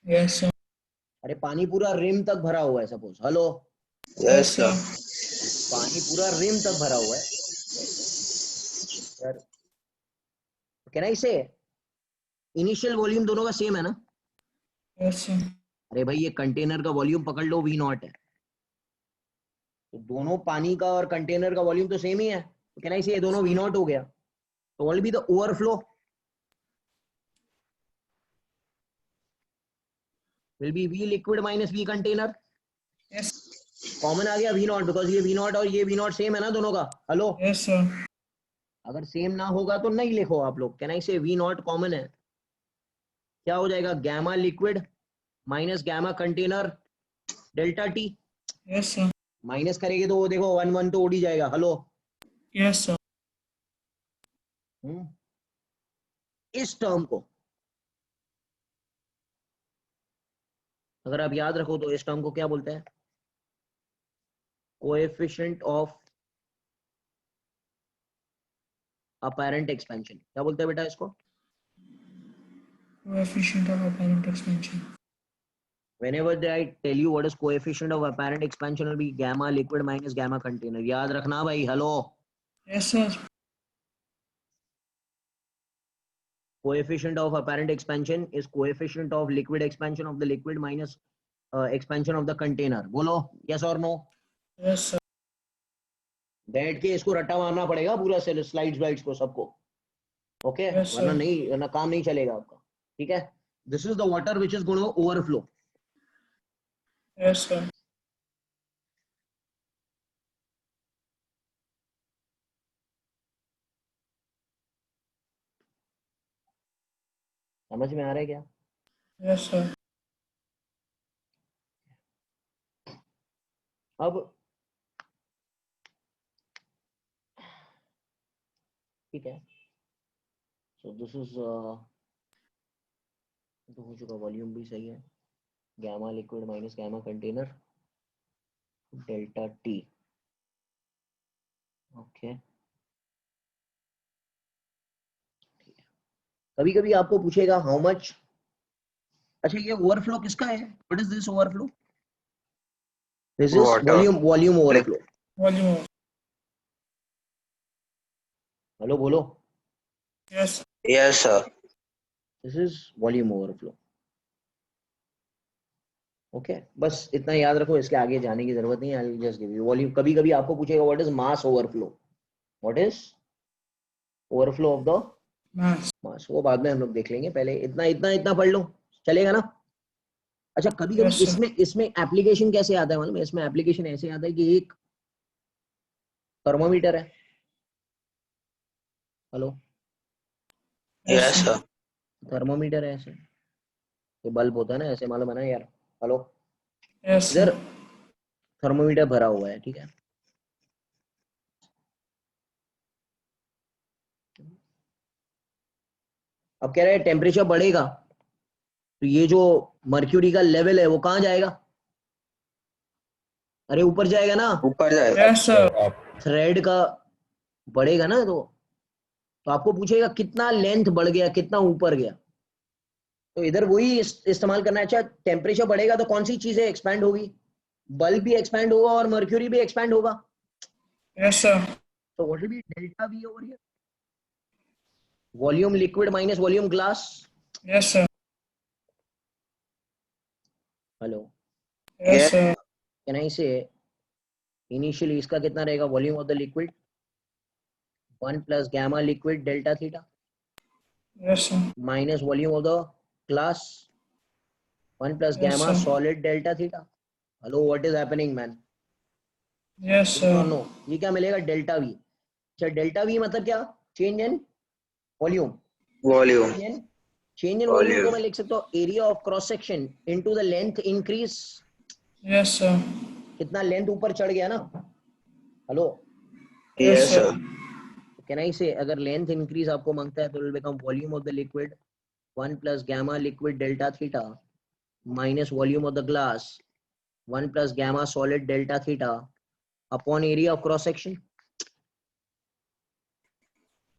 Yes, sir. अरे पानी पूरा रिम तक भरा हुआ है suppose. Hello. Yes, Yes, sir. sir. पानी पूरा रिम तक भरा हुआ है यार. कैन आई से इनिशियल वॉल्यूम दोनों का सेम है ना? Yes, sir. अरे भाई, ये कंटेनर का वॉल्यूम पकड़ लो, वी नॉट है, तो दोनों पानी का और कंटेनर का वॉल्यूम तो सेम ही है. तो कैन आई से ये दोनों वी नॉट हो गया, तो what will be the overflow? Will be V liquid minus V container. Yes. Common आ गया वी नॉट, बिकॉज ये वी नॉट और ये वी नॉट सेम है ना दोनों का. हेलो. Yes, sir. अगर सेम ना होगा तो नहीं लिखो आप लोग. कैन आई से वी नॉट कॉमन है, क्या हो जाएगा? Gamma liquid minus gamma container delta T. Yes, sir. Minus करेंगे तो वो देखो 1 1 तो उड़ ही जाएगा. हेलो. Yes, sir. इस टर्म को अगर आप याद रखो, तो इस टर्म को क्या बोलते हैं? Coefficient of apparent expansion. क्या बोलते हैं बेटा इसको? Coefficient of apparent expansion. Whenever I tell you what is coefficient of apparent expansion, will be gamma liquid minus gamma container. याद रखना भाई. Hello. Yes, sir. Coefficient of apparent expansion is coefficient of liquid expansion of the liquid minus expansion of the container. बोलो yes or no. Yes, sir. बैठ के इसको रट्टा मारना पड़ेगा पूरा स्लाइड्स को सबको. ओके. Yes, वरना sir. नहीं, वरना काम नहीं चलेगा आपका. ठीक है. This is the water which is going to overflow. Yes, sir. समझ में आ रहा है क्या? Yes, sir. अब ठीक है. So this is तो हो चुका, वॉल्यूम भी सही है, gamma liquid minus gamma container delta T. Okay, कभी कभी आपको पूछेगा हाउ मच, अच्छा ये ओवरफ्लो किसका है, what is this overflow, this is Water. Volume overflow. volume. Hello बोलो, Yes. Yes, sir. This is volume overflow. Okay, बस इतना याद रखो, इसके आगे जाने की जरूरत नहीं है, I will just give you volume. कभी कभी आपको पूछेगा what is mass overflow, what is overflow of the Mass. मास, वो बाद में हम लोग देख लेंगे, पहले इतना इतना इतना पढ़ लो, चलेगा ना। अच्छा कभी कभी Yes, sir. इसमें एप्लीकेशन कैसे आता है मालूम है, इसमें एप्लीकेशन ऐसे आता है कि एक थर्मोमीटर है, हेलो, Yes, sir. थर्मोमीटर है ऐसे, ये बल्ब होता है ना ऐसे, मालूम है ना यार, हेलो, Yes, इधर sir. थर्मोमीटर भरा हुआ है, ठीक है, अब कह रहे हैं टेम्परेचर बढ़ेगा तो ये जो मर्क्यूरी का लेवल है वो कहाँ जाएगा, अरे ऊपर जाएगा ना, ऊपर जाएगा। Yes, sir. आप थ्रेड का बढ़ेगा ना, तो आपको पूछेगा कितना लेंथ बढ़ गया, कितना ऊपर गया, तो इधर वही इस्तेमाल करना है। अच्छा टेम्परेचर बढ़ेगा तो कौन सी चीजें एक्सपैंड होगी, बल्ब भी एक्सपैंड होगा और मर्क्यूरी भी एक्सपैंड होगा, Yes, sir. तो what will be delta V over here, volume liquid minus volume glass, Yes, sir. Hello, Yes, Yes. sir. Can I say initially इसका कितना रहेगा, volume of the liquid 1 plus gamma liquid delta theta Yes, sir. Minus volume of the glass 1 plus Yes, gamma sir. Solid delta theta. Hello what is happening man, Yes, no sir. No, ये क्या मिलेगा डेल्टा वी। अच्छा डेल्टा वी मतलब क्या, change in volume, Volume. Change in volume को Volume. मैं लिख सकता हूँ area of cross section into the length increase, Yes, sir. कितना लेंथ ऊपर चढ़ गया ना, hello, Yes, Yes, sir. sir. Can I say अगर लेंथ इंक्रीज आपको मांगता है तो will become volume of the liquid 1 plus gamma liquid delta theta minus volume of the glass 1 plus gamma solid delta theta upon area of cross section,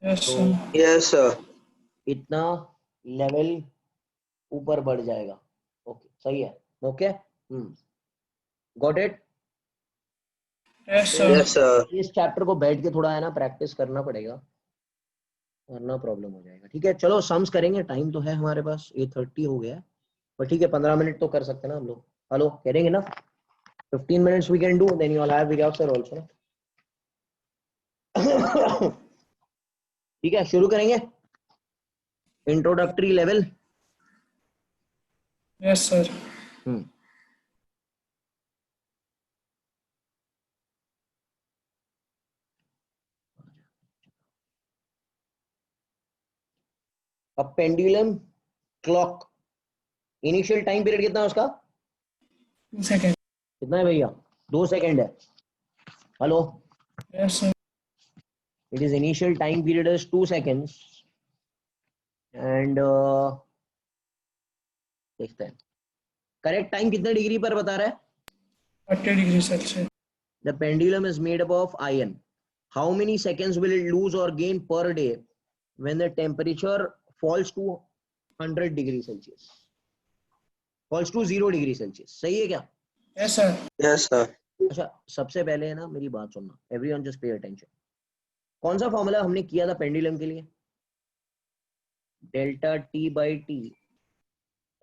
Yes, तो sir. Yes, sir. इतना लेवल ऊपर बढ़ जाएगा। ओके सही है, ओके, गॉट इट। Yes, तो sir. Yes, sir. इस चैप्टर को बैठ के थोड़ा है ना प्रैक्टिस करना पड़ेगा, वरना प्रॉब्लम हो जाएगा। ठीक है चलो सम्स करेंगे, टाइम तो है हमारे पास, 8:30 हो गया है, पर ठीक है 15 मिनट तो कर सकते हैं ना हम लोग, हेलो करेंगे ना, 15 minutes we can do, then you all have video sir also ना। ठीक है शुरू करेंगे, इंट्रोडक्टरी लेवल। Yes, sir. अब pendulum clock, initial time period कितना है उसका, 2 seconds. कितना है भैया, 2 सेकेंड है, hello, Yes, sir. It is initial time period is 2 seconds and देखते हैं करेक्ट टाइम कितने डिग्री पर बता रहा है, 30 degrees Celsius. The pendulum is made up of iron, how many seconds will it lose or gain per day when the temperature falls to 100 degree Celsius, falls to 0 degree Celsius, सही है क्या। Yes, sir. Yes, sir. अच्छा सबसे पहले है ना मेरी बात सुनना, एवरीवन जस्ट पे अटेंशन, कौन सा फॉर्मूला हमने किया था पेंडुलम के लिए, delta T by T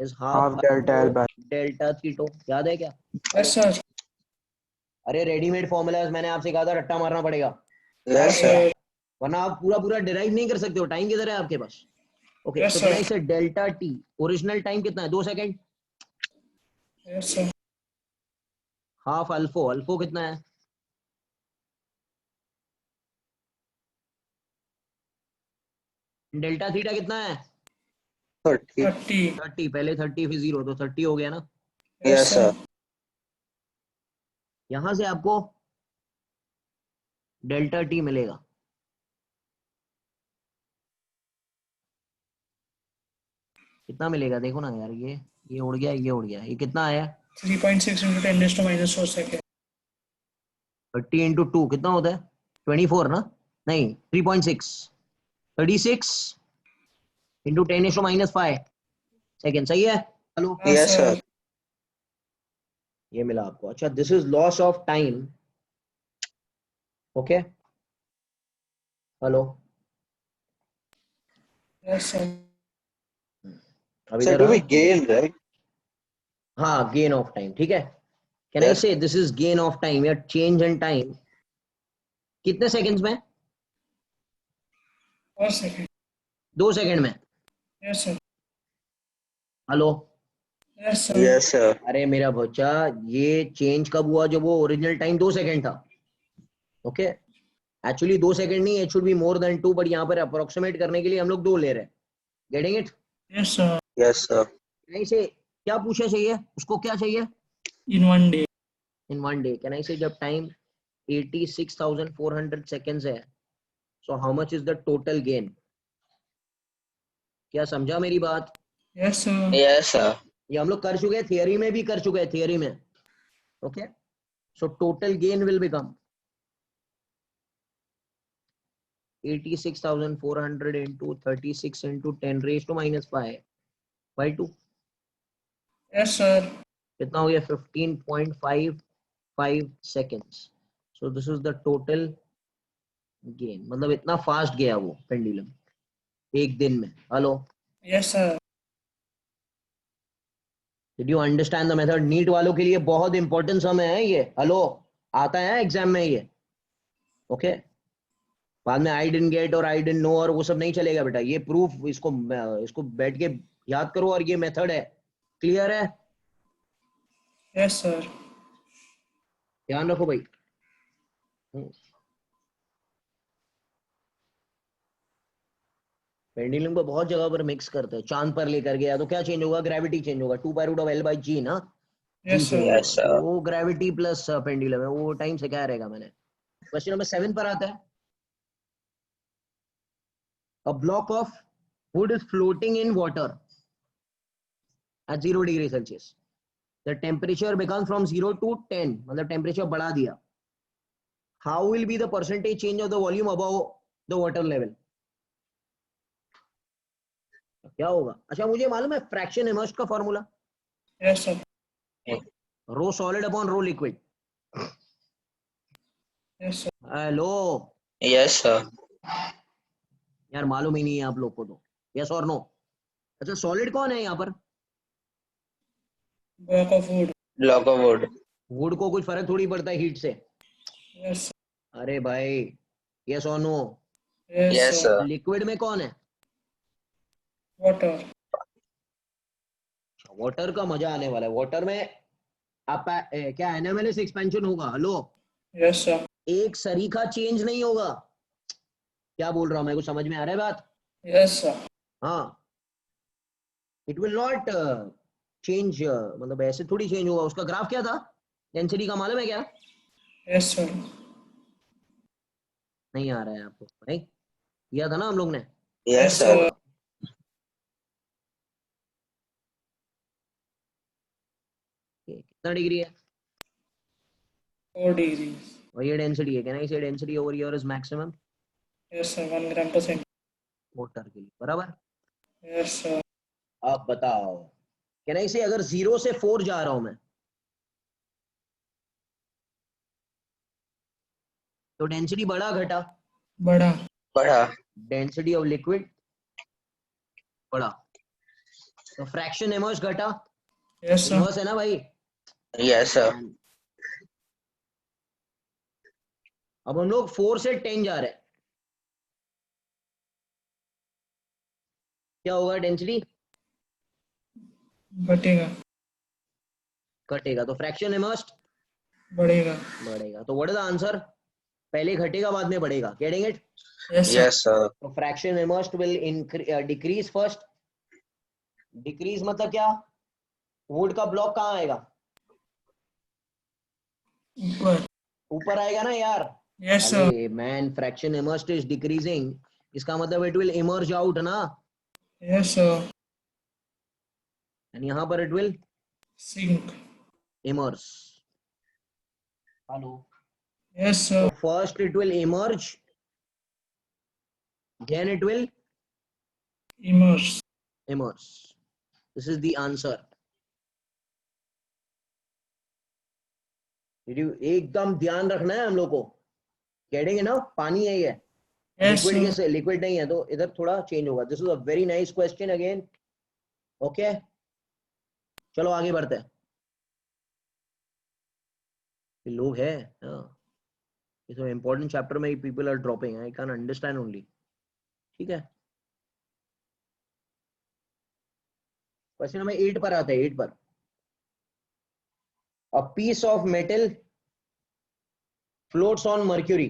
is half half delta L by delta theta, याद है क्या, Yes, sir. अरे रेडीमेड फॉर्मूला मैंने आपसे कहा था रट्टा मारना पड़ेगा, Yes, sir. Sir. वरना आप पूरा पूरा डिराइव नहीं कर सकते हो, टाइम किधर है आपके पास। ओके Yes, तो sir. कहना इसे डेल्टा टी, ओरिजिनल टाइम कितना है 2 सेकेंड, Yes, sir. हाफ अल्फो, अल्फो कितना है, डेल्टा थीटा कितना है 30. 30. 30, पहले 30 फिर 0 तो 30 हो गया ना। Yes, Yes, sir. sir. यहां से आपको डेल्टा टी मिलेगा, कितना मिलेगा देखो ना यार, ये उड़ गया, ये उड़ गया, ये कितना आया? 3.6 into 10 raised to minus 4 second. 30 into 2 कितना होता है? 24 ना? नहीं, 3.6, 36 into 10 is to minus 5 second. सही है? Hello, Yes, sir. ये मिला आपको। अच्छा, this is loss of time. Okay, hello, Yes, sir. अभी So इधर do we हाँ, gain, right? हाँ, गेन ऑफ टाइम, ठीक है। Can I Yes. से this is gain of time या चेंज इन टाइम? कितने सेकंड्स में? 4 second. 2 सेकंड में। Yes, sir. Hello, Yes, sir. Yes, sir. अरे मेरा बच्चा, ये चेंज कब हुआ? जब वो ओरिजिनल टाइम 2 सेकंड था। ओके, एक्चुअली 2 सेकंड नहीं, it should be more than 2, but यहाँ पर अप्रोक्सीमेट करने के लिए हम लोग 2 ले रहे हैं। Getting it? Yes, sir. Yes, sir. नहीं से क्या पूछा चाहिए उसको, क्या चाहिए? In 1 day. In 1 day. Can I से जब टाइम 86,400 सेकेंड्स है, so how much is the total gain? क्या समझा मेरी बात? Yes, sir. Yes, sir. ये हम लोग कर चुके हैं, थियरी में भी कर चुके हैं, थियरी में। Okay, so total gain will become 86,400 into 36 into 10 raised to minus 5 by 2 Yes, sir. कितना हो गया? 15.55 seconds. So this is the total gain. मतलब इतना फास्ट गया वो पेंडुलम एक दिन में। Hello, Yes, sir. Did you understand the method? NEET वालों के लिए बहुत इंपॉर्टेंट समय है ये। हेलो, आता है एग्जाम में ये। ओके, बाद में आई डिडंट गेट और आई डिडंट नो और वो सब नहीं चलेगा बेटा। ये प्रूफ, इसको बैठ के याद करो, और ये मेथड है। क्लियर है? Yes, sir. ध्यान रखो भाई। पेंडुलम को बहुत जगह पर मिक्स करते हैं। चांद पर लेकर गया तो क्या चेंज होगा? ग्रेविटी चेंज होगा। 2 √L/g ना, जी Yes, sir. चेंज Yes, होगा। sir. तो वो ग्रेविटी प्लस पेंडुलम है, वो टाइम से क्या रहेगा मैंने। क्वेश्चन नंबर 7 पर आता है। A block of wood is floating in water at 0 degree Celsius. The temperature becomes from 0 to 10, मतलब टेम्परेचर बढ़ा दिया। How will be the percentage change of the volume above the water level? क्या होगा? अच्छा, मुझे मालूम है फ्रैक्शन इमर्स्ड का formula, Yes, sir. Rho solid upon rho liquid. Yes, sir. Hello Yes, sir. यार, मालूम ही नहीं है आप लोग को तो। यस और नो? अच्छा, सॉलिड कौन है यहाँ पर? Block of wood. Block of wood. Would को कुछ फर्क थोड़ी पड़ता है हीट से। Yes, sir. अरे भाई, यस और no? Yes, Yes, sir. sir. Liquid में कौन है? Water. वाटर का मजा आने वाला है। वाटर में आप क्या एनएमएलएस एक्सपेंशन होगा? Hello, Yes, sir. एक सरीखा चेंज नहीं होगा। क्या बोल रहा हूं मैं, को समझ में आ रहा है बात? Yes, sir. हाँ, इट विल नॉट चेंज, मतलब ऐसे थोड़ी चेंज होगा। उसका ग्राफ क्या था? डेंसिटी का मालूम है क्या? Yes, sir. नहीं आ रहा है आपको? नहीं किया था ना हम लोग ने? Yes, sir. कितना डिग्री है? 4 degrees. और ये डेंसिटी है। कैन आई से density over here is maximum Yes, sir. 1 gram per cent. Water के लिए, बराबर? Yes, sir. अब बताओ, कैन आई से अगर 0 से 4 जा रहा हूं मैं, तो डेंसिटी बढ़ा घटा? बड़ा. बढ़ा. डेंसिटी ऑफ लिक्विड बढ़ा, तो फ्रैक्शन इमर्स घटा? Yes, sir. इनवर्स है ना भाई? Yes, sir. अब हम लोग 4 से 10 जा रहे हैं, क्या होगा? डेंसिटी घटेगा. घटेगा, तो फ्रैक्शन इमर्स्ड बढ़ेगा. बढ़ेगा। तो व्हाट इज द आंसर? पहले घटेगा बाद में बढ़ेगा। Getting it? Yes, sir. Yes, sir. तो fraction immersed will decrease first. Decrease मतलब क्या? वुड का ब्लॉक कहाँ आएगा? ऊपर. ऊपर आएगा ना यार। Yes, sir. अरे man, fraction immersed is decreasing, इसका मतलब इट विल इमर्ज आउट ना। Yes, sir. and यहाँ पर it will Sink. immerse. Hello. Yes, sir. So first it will emerge, then it will Immerse. immerse. This is the answer. Did you एकदम ध्यान रखना है हम लोग को. Getting है ना, पानी है ये. Yes, liquid sir. के लिक्विड नहीं है तो इधर थोड़ा चेंज होगा. This is a very nice question again. Okay, चलो आगे बढ़ते हैं. ये लोग है, ये तो इंपॉर्टेंट चैप्टर में people are dropping. I can understand only. ठीक है, क्वेश्चन नंबर 8 पर आते हैं. 8 पर, a piece of metal floats on mercury.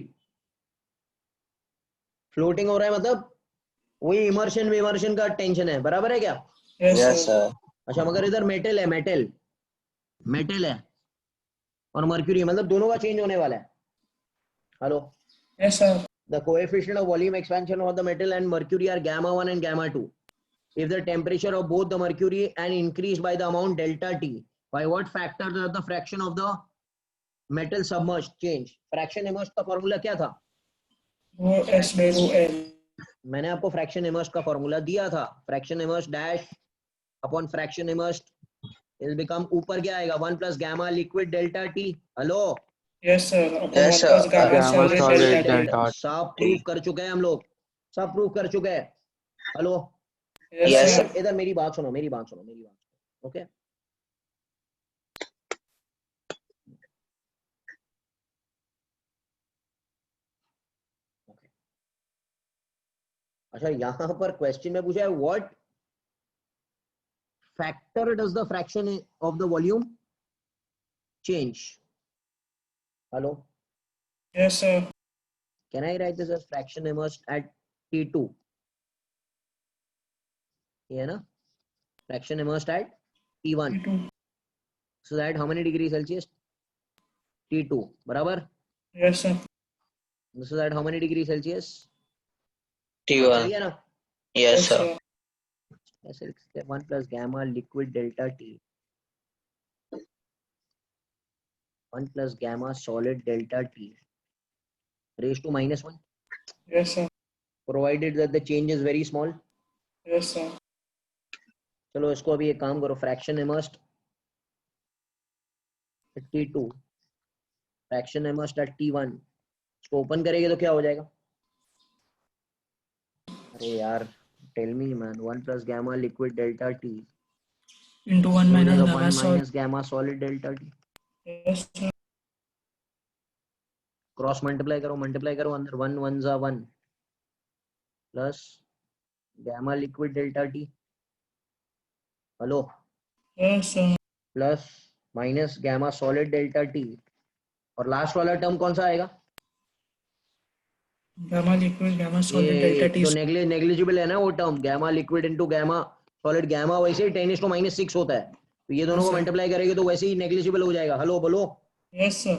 Floating हो रहा है मतलब वही इमर्शन विमर्शन का टेंशन है. बराबर है क्या? Yes, Yes, sir. sir. अच्छा, मगर इधर मेटल है, मेटल है और मर्क्यूरी, मतलब दोनों का चेंज होने वाला है. Hello. Yes, sir. The coefficient of volume expansion of the metal and mercury are gamma 1 and gamma 2. If the temperature of both the mercury and increased by the amount delta T, by what factor does the fraction of the metal submerged change? Fraction immersed का फॉर्मूला क्या था? Rho S by rho L. मैंने आपको फ्रैक्शन इमर्स्ड का फॉर्मूला दिया था. Fraction immersed dash upon fraction immersed is become, ऊपर क्या आएगा? 1 plus gamma liquid delta T. Hello. Yes, sir. Upon Yes, 1 sir. plus gamma Gamma solid solid delta T. delta सब प्रूफ कर चुके हैं हम लोग, सब प्रूफ कर चुके हैं. हेलो. Yes, Yes, sir. इधर मेरी बात सुनो, मेरी बात सुनो, मेरी बात सुनो. ओके, अच्छा यहां पर क्वेश्चन में पूछा है what factor does the fraction of the volume change. Hello. Yes, sir. Can I write this as fraction immersed at T2? ये है ना, fraction immersed at T1. T2. So that how many degree Celsius? T2. बराबर. Yes, sir. This is at how many degree Celsius? T1. सही है ना? Yes, Yes, sir. sir. ऐसे लिख सकते हैं 1 plus gamma liquid delta T 1 plus gamma solid delta T raised to -1, Yes, sir. provided that the change is very small. Yes, sir. चलो इसको अभी एक काम करो, fraction immersed T2 fraction immersed at T1, इसको ओपन करेंगे तो क्या हो जाएगा? अरे यार, tell me man. 1 plus gamma liquid delta T Into 1 minus divided gamma upon solid. minus gamma solid delta T. Yes, sir. Cross multiply करो अंदर 1 1 जा 1 plus gamma liquid delta T. Hello. Yes, sir. Plus minus gamma solid delta T, और लास्ट वाला टर्म कौन सा आएगा? Gamma liquid, gamma solid ये delta T. जो नेग्लिजिबल है ना वो term, gamma liquid into gamma solid. gamma वैसे ही 10⁻⁻6 होता है, तो ये दोनों को Yes, sir. मल्टीप्लाई करेंगे तो वैसे ही नेग्लिजिबल हो जाएगा. हेलो बोलो. Yes, sir.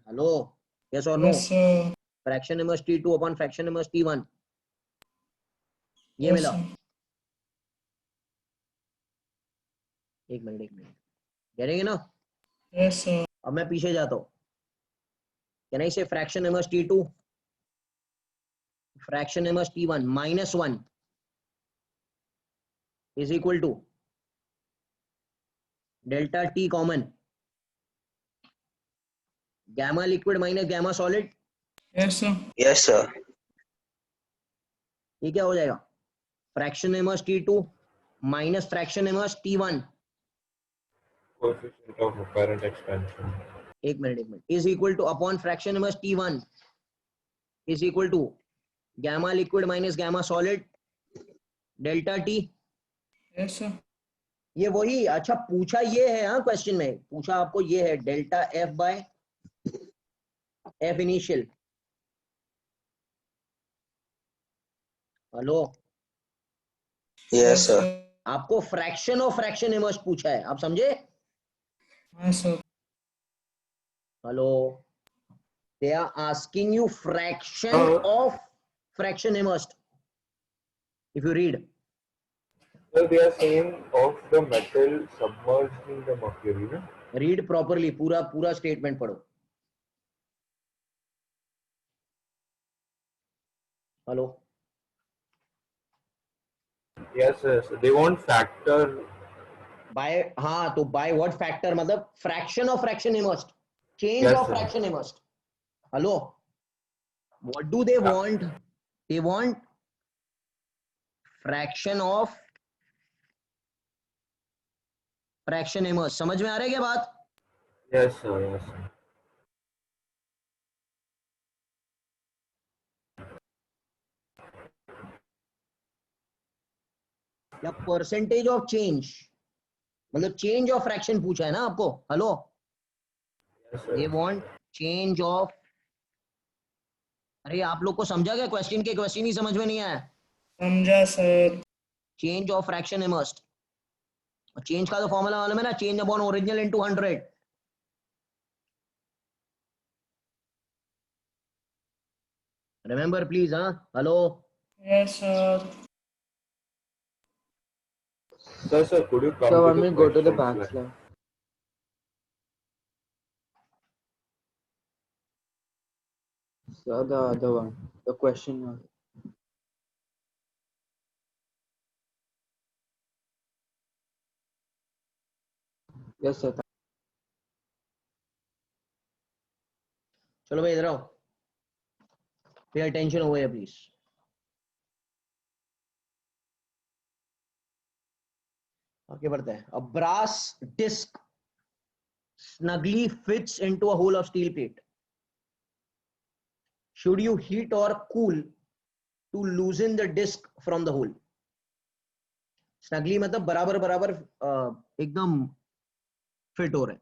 हेलो. यस और no? Yes, sir. Fraction immerse T2 upon fraction immerse T1, ये Yes, मिला. sir. एक मिनट करेंगे ना. Yes, sir. अब मैं पीछे जाता हूँ. Can I say fraction immerse T2 fraction immerse T1 -1 is equal to delta T common, gamma liquid minus gamma solid. Yes, sir. Yes, sir. ये क्या हो जाएगा? Fraction immerse T2 minus fraction immerse T1. Coefficient of apparent expansion. एक minute is equal to upon fraction immerse T1 is equal to gamma liquid minus gamma solid delta T. Yes, sir. ये वही. अच्छा पूछा ये है, हाँ क्वेश्चन में पूछा आपको ये है delta F by F initial. Hello. Yes, sir. आपको फ्रैक्शन ऑफ फ्रैक्शन इमर्स पूछा है, आप समझे? Yes, sir. Hello. they are asking you fraction of fraction immersed. If you read So they are saying of the metal submerged in the mercury, no? Read properly, पूरा पूरा स्टेटमेंट पढ़ो. Hello. Yes, yes. They want factor. By, हाँ तो बाय व्हाट फैक्टर, मतलब fraction of fraction immersed, change Yes, of sir. Fraction immersed. Hello, what do they want? They want fraction of fraction immersed. समझ में आ रहा है क्या बात? Yes, sir. Yes, sir. या परसेंटेज ऑफ चेंज, मतलब चेंज ऑफ फ्रैक्शन पूछा है ना आपको. Hello, Yes, they sir. Want change of. अरे आप लोग को समझा क्या क्वेश्चन के? क्वेश्चन ही समझ में नहीं आया. समझा sir. Change of fraction immersed. Change का तो फॉर्मूला मालूम है ना, change upon original into 100. Remember please. हाँ, hello. Yes sir. Sir, could you come So to when the we go to the question back slide. So the other one, the question one. Yes, sir. चलो भाई इधर आओ. Pay attention over here please. आगे बढ़ते हैं. A brass disc snugly fits into a hole of steel plate. Should you heat or cool to loosen the disc from the hole? Snugly मतलब बराबर बराबर एकदम फिट हो रहे हैं.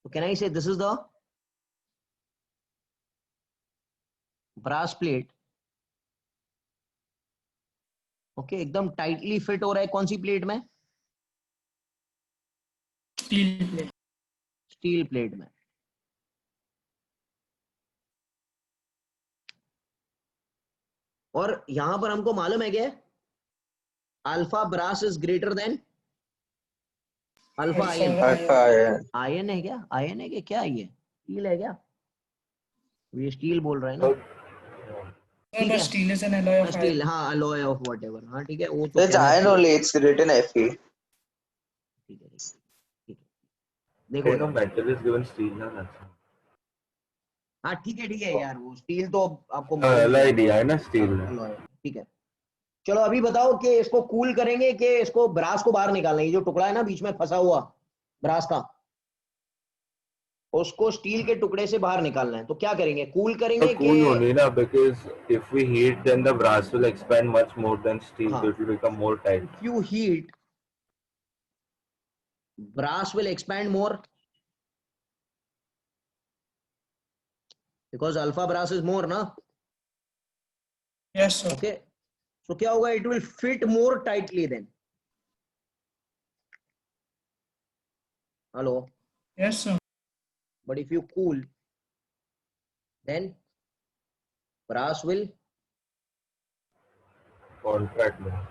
So can I say this is the brass plate? Okay, एकदम टाइटली फिट हो रहा है. कौन सी प्लेट में? Steel plate. स्टील प्लेट में. और यहां पर हमको मालूम है क्या, alpha brass is greater then alpha ion. Alpha iron. Ion है क्या? आयन है क्या? क्या है ये? स्टील है क्या? ये स्टील बोल रहा है ना. Yeah. ठीक But है. steel is an alloy of steel, iron. हाँ, अलॉय ऑफ व्हाटएवर. हाँ ठीक है, वो तो It's iron chemistry. only. It's written Fe. ठीक है, ठीक है. देखो Then the इधर. metal is given steel, na? That's all. हाँ ठीक है यार, वो स्टील तो आपको मालूम ही alloy है. दिया है ना steel ने. अलॉय. ठीक है. चलो अभी बताओ कि इसको कूल करेंगे कि इसको ब्रास को बाहर निकालना है. ये जो टुकड़ा है ना बीच में फंसा हुआ ब्रास का, उसको स्टील के टुकड़े से बाहर निकालना है. तो क्या करेंगे? कूल करेंगे So कि cool only, na? Because if we heat, then the brass will expand much more than steel, हाँ, so it will become more tight. if you heat, brass will expand more because alpha brass is more ना. Yes sir. Okay, so क्या होगा? It will fit more tightly then. Hello. Yes sir. But if you cool, then brass will Contract more.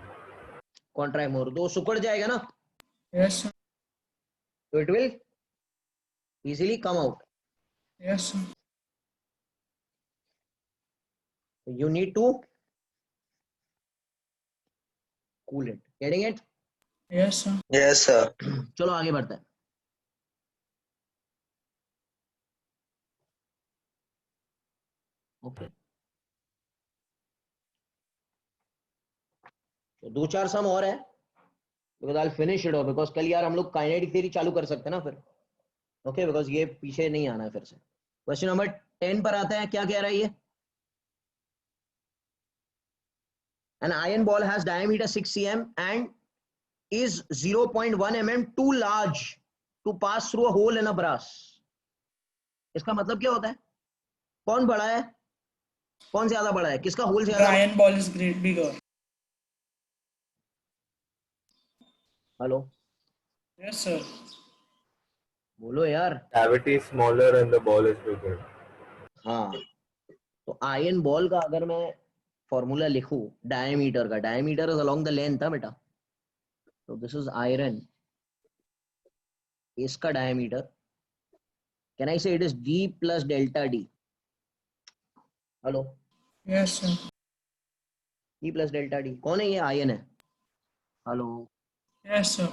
contract more. तो सुकड़ जाएगा ना, Yes sir. so it will easily come out. Yes sir. You need to cool it. Getting it? Yes sir. Yes, sir. चलो आगे बढ़ते हैं. ओके, तो दो चार सम और है, because I finish it, because कल यार हम लोग काइनेटिक थ्योरी चालू कर सकते हैं ना फिर. ओके, बिकॉज ये पीछे नहीं आना है फिर से. क्वेश्चन नंबर 10 पर आता है. क्या कह रहा है ये? An iron ball has diameter 6 cm and is 0.1 mm too large to pass through a hole in a brass. इसका मतलब क्या होता है? कौन बड़ा है, कौन ज्यादा बड़ा है, किसका होल The ज्यादा? iron ball is great bigger. Hello, Yes sir. बोलो यार. Cavity is smaller and the ball is bigger. हाँ, तो आयन बॉल का अगर मैं फॉर्मूला लिखूं डायमीटर का, diameter is along the length था बेटा. So this is iron. इसका diameter. Can I say it is D plus delta D? Hello. Yes, sir. D plus delta D. कौन है ये? आयन है. हेलो. Yes, sir.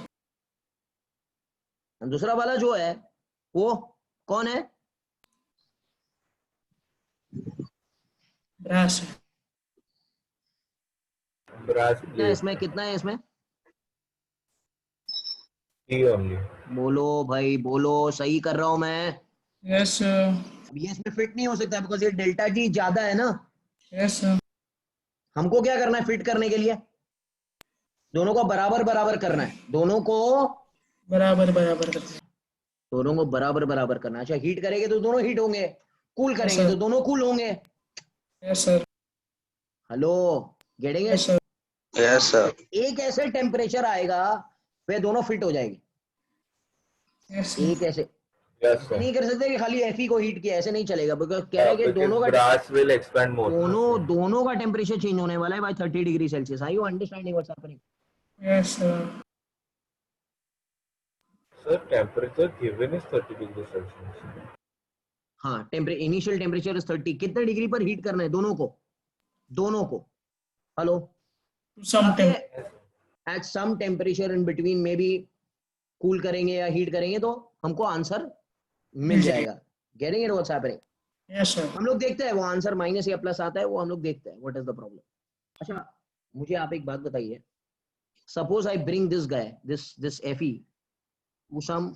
दूसरा वाला जो है वो कौन है? Brass. Brass कितना है plate. इसमें? कितना है इसमें? E only. बोलो भाई, बोलो. सही कर रहा हूं मैं? Yes, sir. अब ये इसमें फिट नहीं हो सकता बिकॉज ये डेल्टा जी ज्यादा है ना. Yes, sir. हमको क्या करना है फिट करने के लिए? दोनों को बराबर बराबर करना है. दोनों को बराबर बराबर करते हैं. दोनों को बराबर बराबर करना है. अच्छा, हीट करेंगे तो दोनों हीट होंगे, कूल करेंगे sir. तो दोनों कूल होंगे. Yes, sir. Hello, getting Yes, it? sir. Yes, sir. एक ऐसे टेम्परेचर आएगा वे दोनों फिट हो जाएंगे. Yes, sir. एक ऐसे Yes, sir. नहीं कर सकते कि खाली Fe को हीट किया, ऐसे नहीं चलेगा. बिकॉज कह रहे हैं कि Because दोनों का brass will expand more. दोनों का टेम्परेचर चेंज होने वाला है by 30 degree Celsius. Are you understanding what's happening? Yes, sir. Sir, temperature given is 30 degrees Celsius. हाँ, इनिशियल टेम्परेचर इज 30. कितने डिग्री पर हीट करना है दोनों को? दोनों को. Hello. To some temp. At some temperature in between maybe cool करेंगे या हीट करेंगे तो हमको आंसर मिल जाएगा. Getting it what's happening? Yes, sir. हम लोग देखते हैं वो आंसर माइनस या प्लस आता है, वो हम लोग देखते हैं व्हाट इज द प्रॉब्लम. अच्छा, मुझे आप एक बात बताइए. Suppose I bring this guy, this Fe to some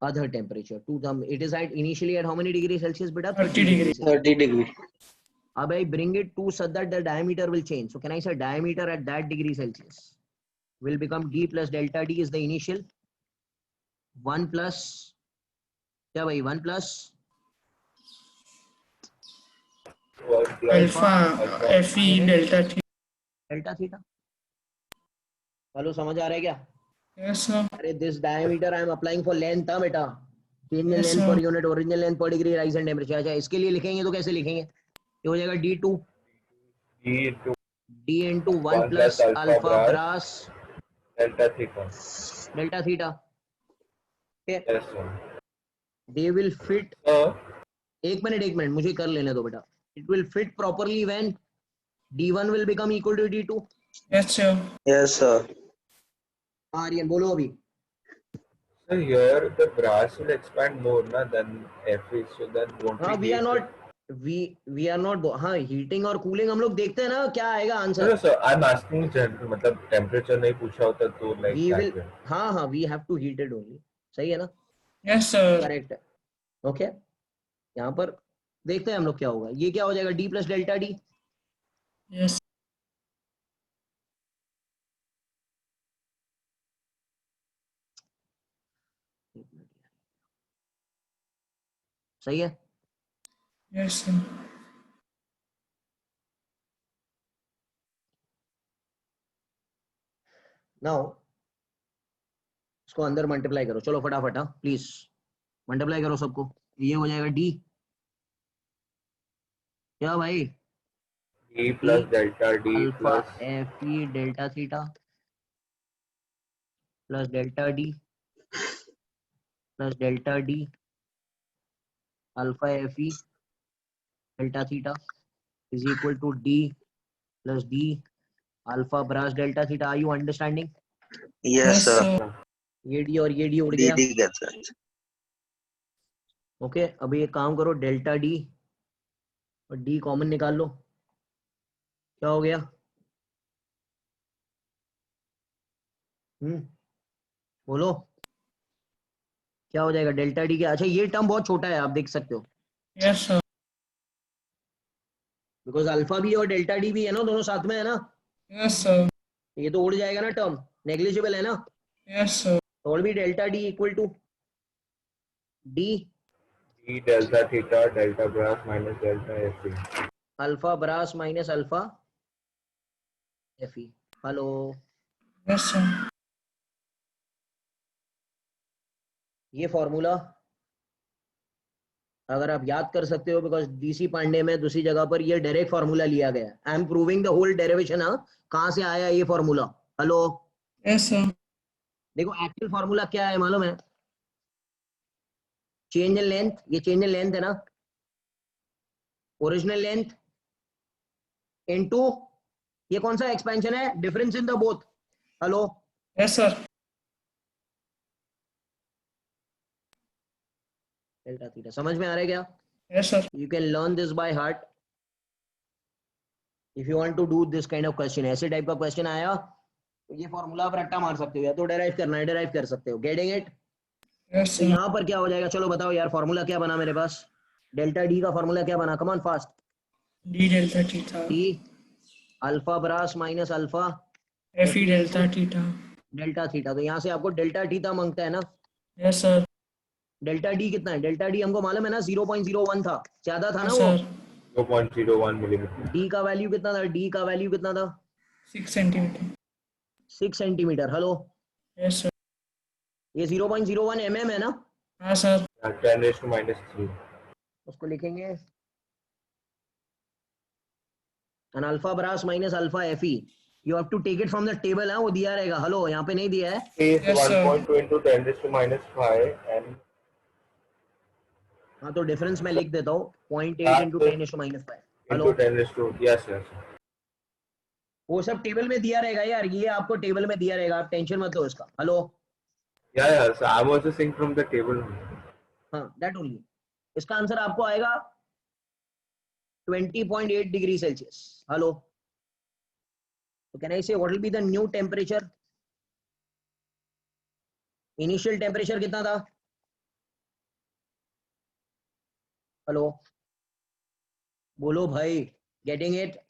other temperature, to them it is at initially at how many degrees Celsius beta? 30 degrees. 30 degree. अब I bring it to such that the diameter will change. So can I say diameter at that degree Celsius will become D plus delta D is the initial 1 plus क्या भाई 1 plus One plus Alpha Fe delta T. delta theta. Hello, समझ आ रहा है क्या? Yes, sir. अरे this diameter I am applying for length था बेटा. Change in Yes, length sir. per unit, original length per degree rise and temperature. अच्छा, इसके लिए लिखेंगे तो कैसे लिखेंगे? ये हो जाएगा D2 E into D into 1 1 plus plus alpha alpha brass brass delta theta. delta theta. Okay, Yes, sir. they will fit. Sir, एक मिनट मुझे कर लेने दो बेटा. It will fit properly when D1 will become equal to D2. Yes, sir. Yes, sir. Aryan बोलो अभी. sir, here the brass will expand more na, than Fe, so then won't हाँ, be we are heat. not we are not हाँ हीटिंग और कूलिंग हम लोग देखते हैं ना क्या आएगा No, answer. sir, I'm asking general, मतलब temperature नहीं पूछा होता तो like We will that way. हाँ we have to heat it only. सही है ना? Yes, sir. करेक्ट है. ओके, यहाँ पर देखते हैं हम लोग क्या होगा. ये क्या हो जाएगा? D plus delta D. Yes. सही है. Yes, sir. नाउ इसको अंदर मल्टीप्लाई करो. चलो फटाफट. हाँ प्लीज मल्टीप्लाई करो सबको. ये हो जाएगा D. क्या भाई? E plus delta D alpha plus Fe delta theta plus delta D plus delta D alpha Fe delta theta is equal to D plus D alpha brass delta theta. Are you understanding? Yes, sir. ये D और ये D उड़ गया. DD gets it. ओके, अभी एक काम करो, डेल्टा D और D कॉमन निकाल लो. क्या हो गया? बोलो क्या हो जाएगा? डेल्टा D क्या? अच्छा, ये टर्म बहुत छोटा है, आप देख सकते हो. Yes, sir. बिकॉज अल्फा भी और डेल्टा D भी है ना, दोनों साथ में है ना. Yes, sir. ये तो उड़ जाएगा ना, टर्म नेग्लिजिबल है ना. Yes, sir. तो और भी delta D equal to D E delta theta delta brass minus delta Fe. Alpha brass minus alpha Fe. Hello, Yes, sir. ये फॉर्मूला अगर आप याद कर सकते हो बिकॉज डीसी पांडे में दूसरी जगह पर ये डायरेक्ट फॉर्मूला लिया गया. I am proving the whole derivation. कहां से आया ये फॉर्मूला? Hello, Yes, sir. देखो एक्चुअल फॉर्मूला क्या है मालूम है? चेंज इन लेंथ, ये चेंज इन लेंथ है ना, ओरिजिनल लेंथ इनटू ये कौन सा एक्सपेंशन है? Difference in the both. Hello, Yes, sir. Delta theta समझ में आ रहा है क्या? Yes, sir. You can learn this by heart if you want to do this kind of question. ऐसे टाइप का क्वेश्चन आया तो ये फॉर्मूला आप रट्टा मार सकते हो, या तो डेराइव करना है डेराइव कर सकते हो। Getting it? Yes, तो sir. यहाँ पर क्या हो जाएगा, चलो बताओ यार, फॉर्मूला क्या बना मेरे पास? डेल्टा डी का फॉर्मूला क्या बना? Come on fast. D delta theta. T alpha brass minus alpha Fe delta theta. Delta theta. तो यहाँ से आपको डेल्टा थीटा मांगता है ना। Yes, sir. डेल्टा डी कितना है? डेल्टा डी हमको मालूम है ना 0.01 था, ज्यादा था ना Yes, वो। sir. 0.01 मिलीमीटर। डी का वैल्यू कितना था? डी का वैल्यू कितना था? 6 centimeter. 6 centimetre. Hello, Yes, sir. ये 0.01 mm है ना। हाँ sir. 10⁻³ उसको लिखेंगे एन alpha brass minus alpha F E. You have to take it from the table है, वो दिया रहेगा। हेलो, यहाँ पे नहीं दिया है। is Yes, sir. 1.2 into 10⁻⁵ and हाँ, तो डिफरेंस मैं लिख देता हूँ 0.8 into 10⁻⁵। Hello, into 10⁻, yes, yes. वो सब टेबल में दिया रहेगा यार, ये आपको टेबल में दिया रहेगा, आप टेंशन मत लो इसका। Hello, Yeah, yeah. So I'm also saying from the table. हाँ दैट ओनली। इसका आंसर आपको आएगा 20.8 डिग्री सेल्सियस। हेलो, तो can I say what will be the new temperature? Initial temperature कितना था? हेलो, बोलो भाई, getting it?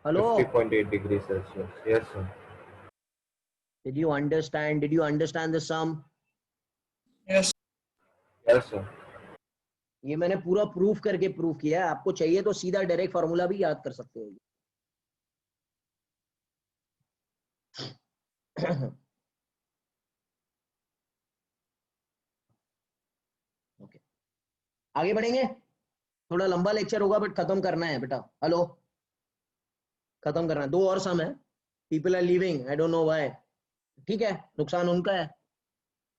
Hello, 50.8 degrees Celsius. Yes, sir. Did you understand? Did you understand the sum? Yes. Yes, sir. ये मैंने पूरा प्रूफ करके प्रूफ किया है। आपको चाहिए तो सीधा डायरेक्ट फॉर्मूला भी याद कर सकते हो। ओके, आगे बढ़ेंगे। थोड़ा लंबा लेक्चर होगा बट खत्म करना है बेटा। हेलो, खत्म करना है। दो और सम है। People are leaving, I don't know why. ठीक है, नुकसान उनका है।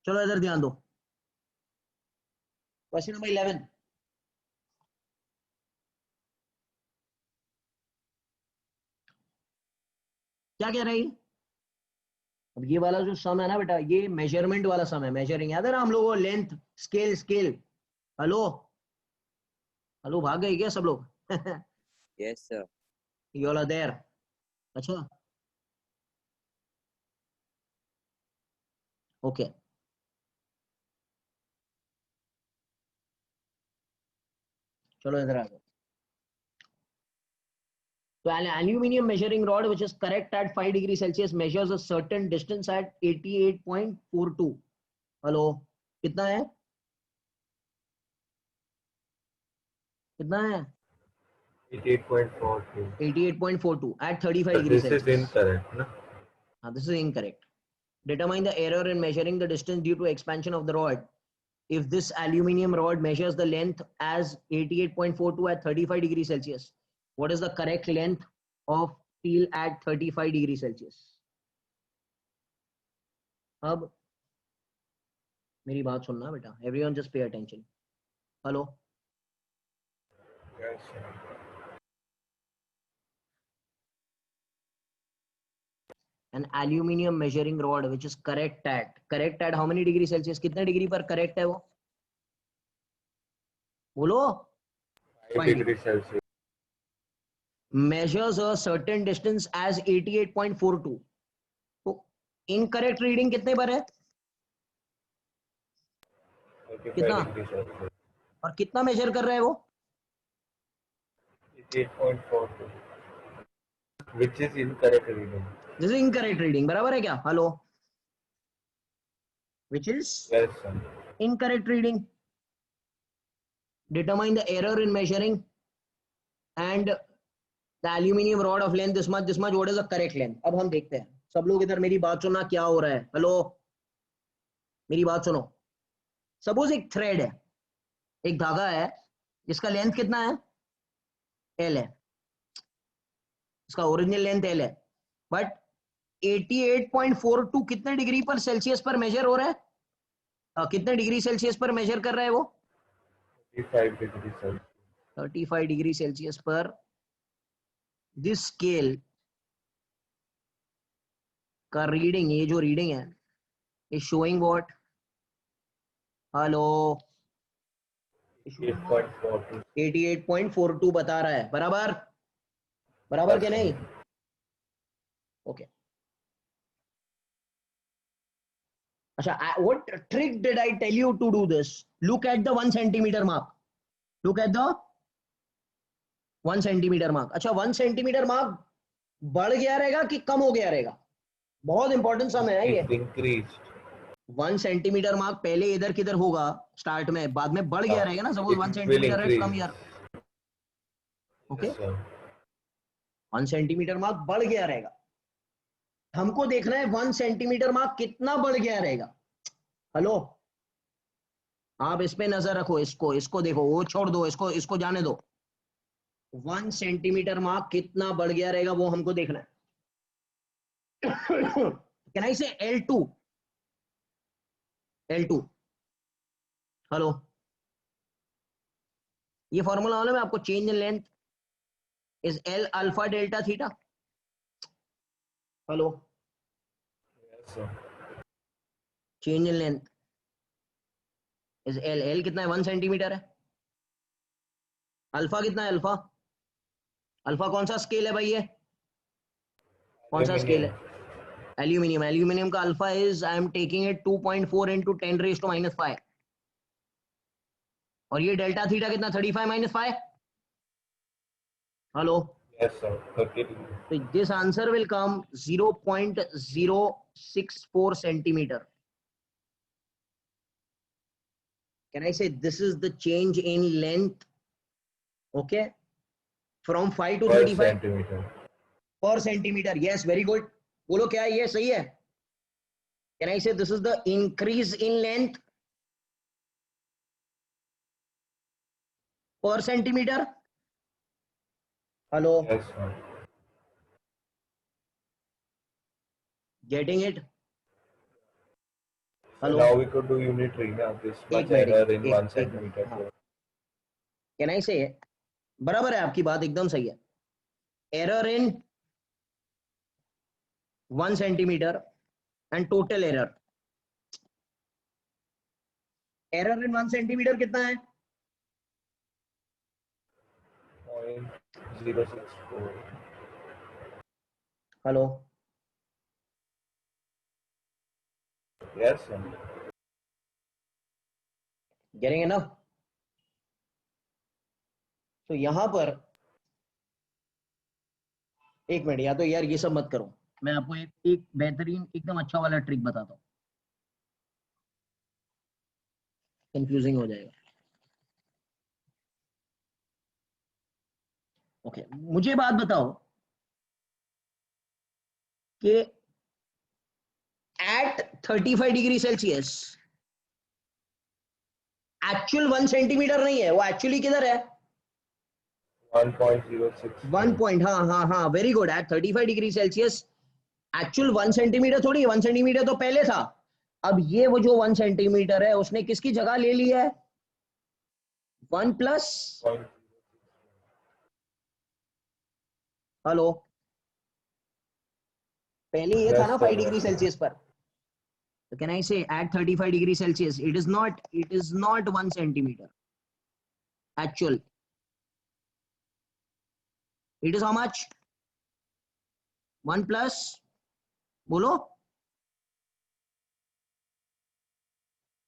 चलो इधर ध्यान दो। Question number 11। क्या कह रही है? अब ये वाला जो सम है ना बेटा, ये मेजरमेंट वाला सम है। मेजरिंग याद है ना हम लोगों को? Length, scale, scale. Hello, hello, भाग गए क्या सब लोग? Yes, sir. You all are there? अच्छा, ओके। चलो इधर आ जाओ। So an aluminium measuring rod which is correct at 5 degree Celsius measures a certain distance at 88.42. Hello, कितना है? कितना है? 88.42. 88.42 at 35 But degree this is Celsius. incorrect, no? This is incorrect. Determine the error in measuring the distance due to expansion of the rod. If this aluminium rod measures the length as 88.42 at 35 degree Celsius, what is the correct length of steel at 35 degree Celsius? अब मेरी बात सुनना बेटा, everyone just pay attention. Hello, Yes, sir. an aluminium measuring rod which is correct at how many degree Celsius? कितने डिग्री पर करेक्ट है वो? बोलो। 5 degrees Celsius. measures a certain distance as 88.42. तो इनकरेक्ट रीडिंग कितने पर है? 35 कितना? degrees Celsius. और कितना मेजर कर रहा है वो? 88.42. Which is incorrect reading. This is incorrect reading, बराबर है क्या? Hello, which is Yes, sir. incorrect reading. Determine the error in measuring and the aluminium rod of length this much, what is the correct length? अब हम देखते हैं। सब लोग इधर मेरी बात सुनना, क्या हो रहा है? हेलो, मेरी बात सुनो। सपोज एक थ्रेड है, एक धागा है जिसका लेंथ कितना है? एल है। इसका ओरिजिनल लेंथ एल है, बट 88.42 कितने डिग्री पर सेल्सियस पर मेजर हो रहा है? कितने डिग्री सेल्सियस पर मेजर कर रहा है वो? 35 डिग्री सेल्सियस. 35 डिग्री सेल्सियस पर. दिस स्केल का रीडिंग, ये जो रीडिंग है, इज शोइंग व्हाट? हेलो, 8.42. 88.42 बता रहा है. बराबर? बराबर के नहीं? ओके. अच्छा, what trick did I tell you to do this? Look at the 1 centimeter mark. Look at the 1 centimeter mark. अच्छा, 1 centimeter mark बढ़ गया रहेगा कि कम हो गया रहेगा? बहुत इंपॉर्टेंट सम है ये. It's increased. 1 सेंटीमीटर मार्क पहले इधर किधर होगा स्टार्ट में, बाद में बढ़ गया रहेगा ना. सपोज 1 It will सेंटीमीटर है, कम increase. यार. Okay, Yes, sir. 1 centimetre mark बढ़ गया रहेगा. हमको देखना है 1 सेंटीमीटर मार्क कितना बढ़ गया रहेगा. हेलो, आप इस पे नजर रखो. इसको देखो, वो छोड़ दो, इसको जाने दो. 1 सेंटीमीटर मार्क कितना बढ़ गया रहेगा वो हमको देखना है. कैन आई से L2? हेलो, ये फॉर्मूला मालूम है आपको? Change in length is L alpha delta theta. Hello, Yes, sir. Change in length is L कितना है? 1 सेंटीमीटर है. अल्फा कितना है? अल्फा कौन सा स्केल है भाई? ये कौन सा स्केल है? एल्यूमिनियम का alpha is, I am taking it 2.4 into 10⁻⁵. और ये डेल्टा थीटा कितना? 35 - 5. Hello, Yes, sir. 30 degree. so this answer will come 0.064 centimeter. Can I say this is the change in length? Okay, from 5 to Per 35 centimeter. per centimeter. Yes, very good. बोलो क्या है ये? सही है? Can I say this is the increase in length per centimeter? Hello, Yes, sir. getting it? So Hello, now we could do unitary now. This एक much मिनट, error in 1 एक मिनट. centimeter. हाँ. Can I say, बराबर है आपकी बात, एकदम सही है. Error in 1 centimeter and total error. Error in 1 centimeter कितना है? 0.064. Hello, Yes, sir. getting enough? तो यहां पर एक मिनट, या तो यार ये सब मत करो. मैं आपको एक बेहतरीन एकदम अच्छा वाला ट्रिक बताता हूं, कंफ्यूजिंग हो जाएगा. ओके, मुझे बात बताओ कि at 35 degree Celsius actual 1 centimetre नहीं है, वो एक्चुअली किधर है? 1.06. 1 पॉइंट. हाँ, very good. At 35 degree Celsius actual 1 centimetre थोड़ी है. 1 सेंटीमीटर तो पहले था. अब ये वो जो 1 सेंटीमीटर है उसने किसकी जगह ले ली है? 1 प्लस, हेलो, पहले ये था ना 5 डिग्री सेल्सियस पर. तो can I say at 35 degree Celsius it is not 1 centimetre actual. It is how much? 1 plus, बोलो.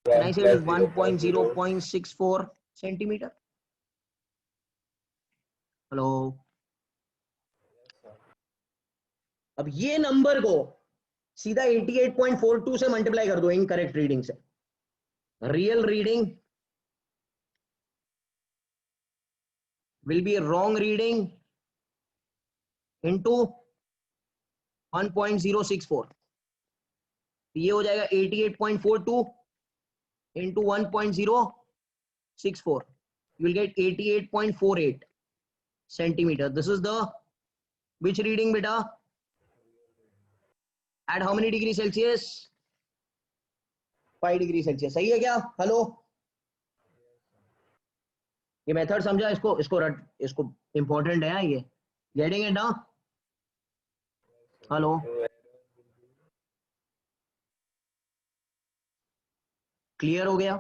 Can I say it is 1.0.64 centimeter? हेलो, अब ये नंबर को सीधा 88.42 से मल्टीप्लाई कर दो इनकरेक्ट रीडिंग से. Real reading will be wrong reading into 1.064. ये हो जाएगा 88.42 into 1.064. You will get 88.48 centimeter. This is the which reading, beta? At how many degree Celsius? 5 degree Celsius. सही है क्या? हेलो, ये मेथड समझा? इसको रट, इसको इंपॉर्टेंट है ये. गेटिंग इट ना? हेलो, क्लियर हो गया?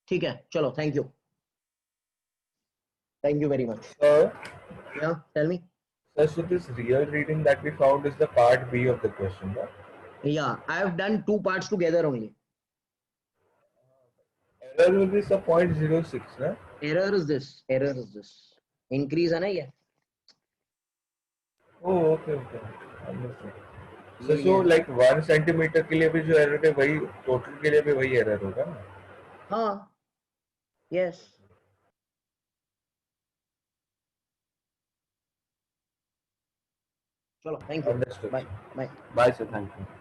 ठीक है, चलो, thank you. Thank you very much. Sir, Yeah, tell me. sir, so this real reading that we found is the part B of the question, right? Yeah, I have done 2 parts together only. Error will be sub 0.06, na? Error is this. Error is this. Increase है ना ये? Oh, okay, okay. Understood. So, ये so है. like 1 centimeter के लिए भी जो error है वही total के लिए भी वही error होगा ना? हाँ. Yes. चलो, thank you. Understood. Bye. Bye. Bye, sir. Thank you.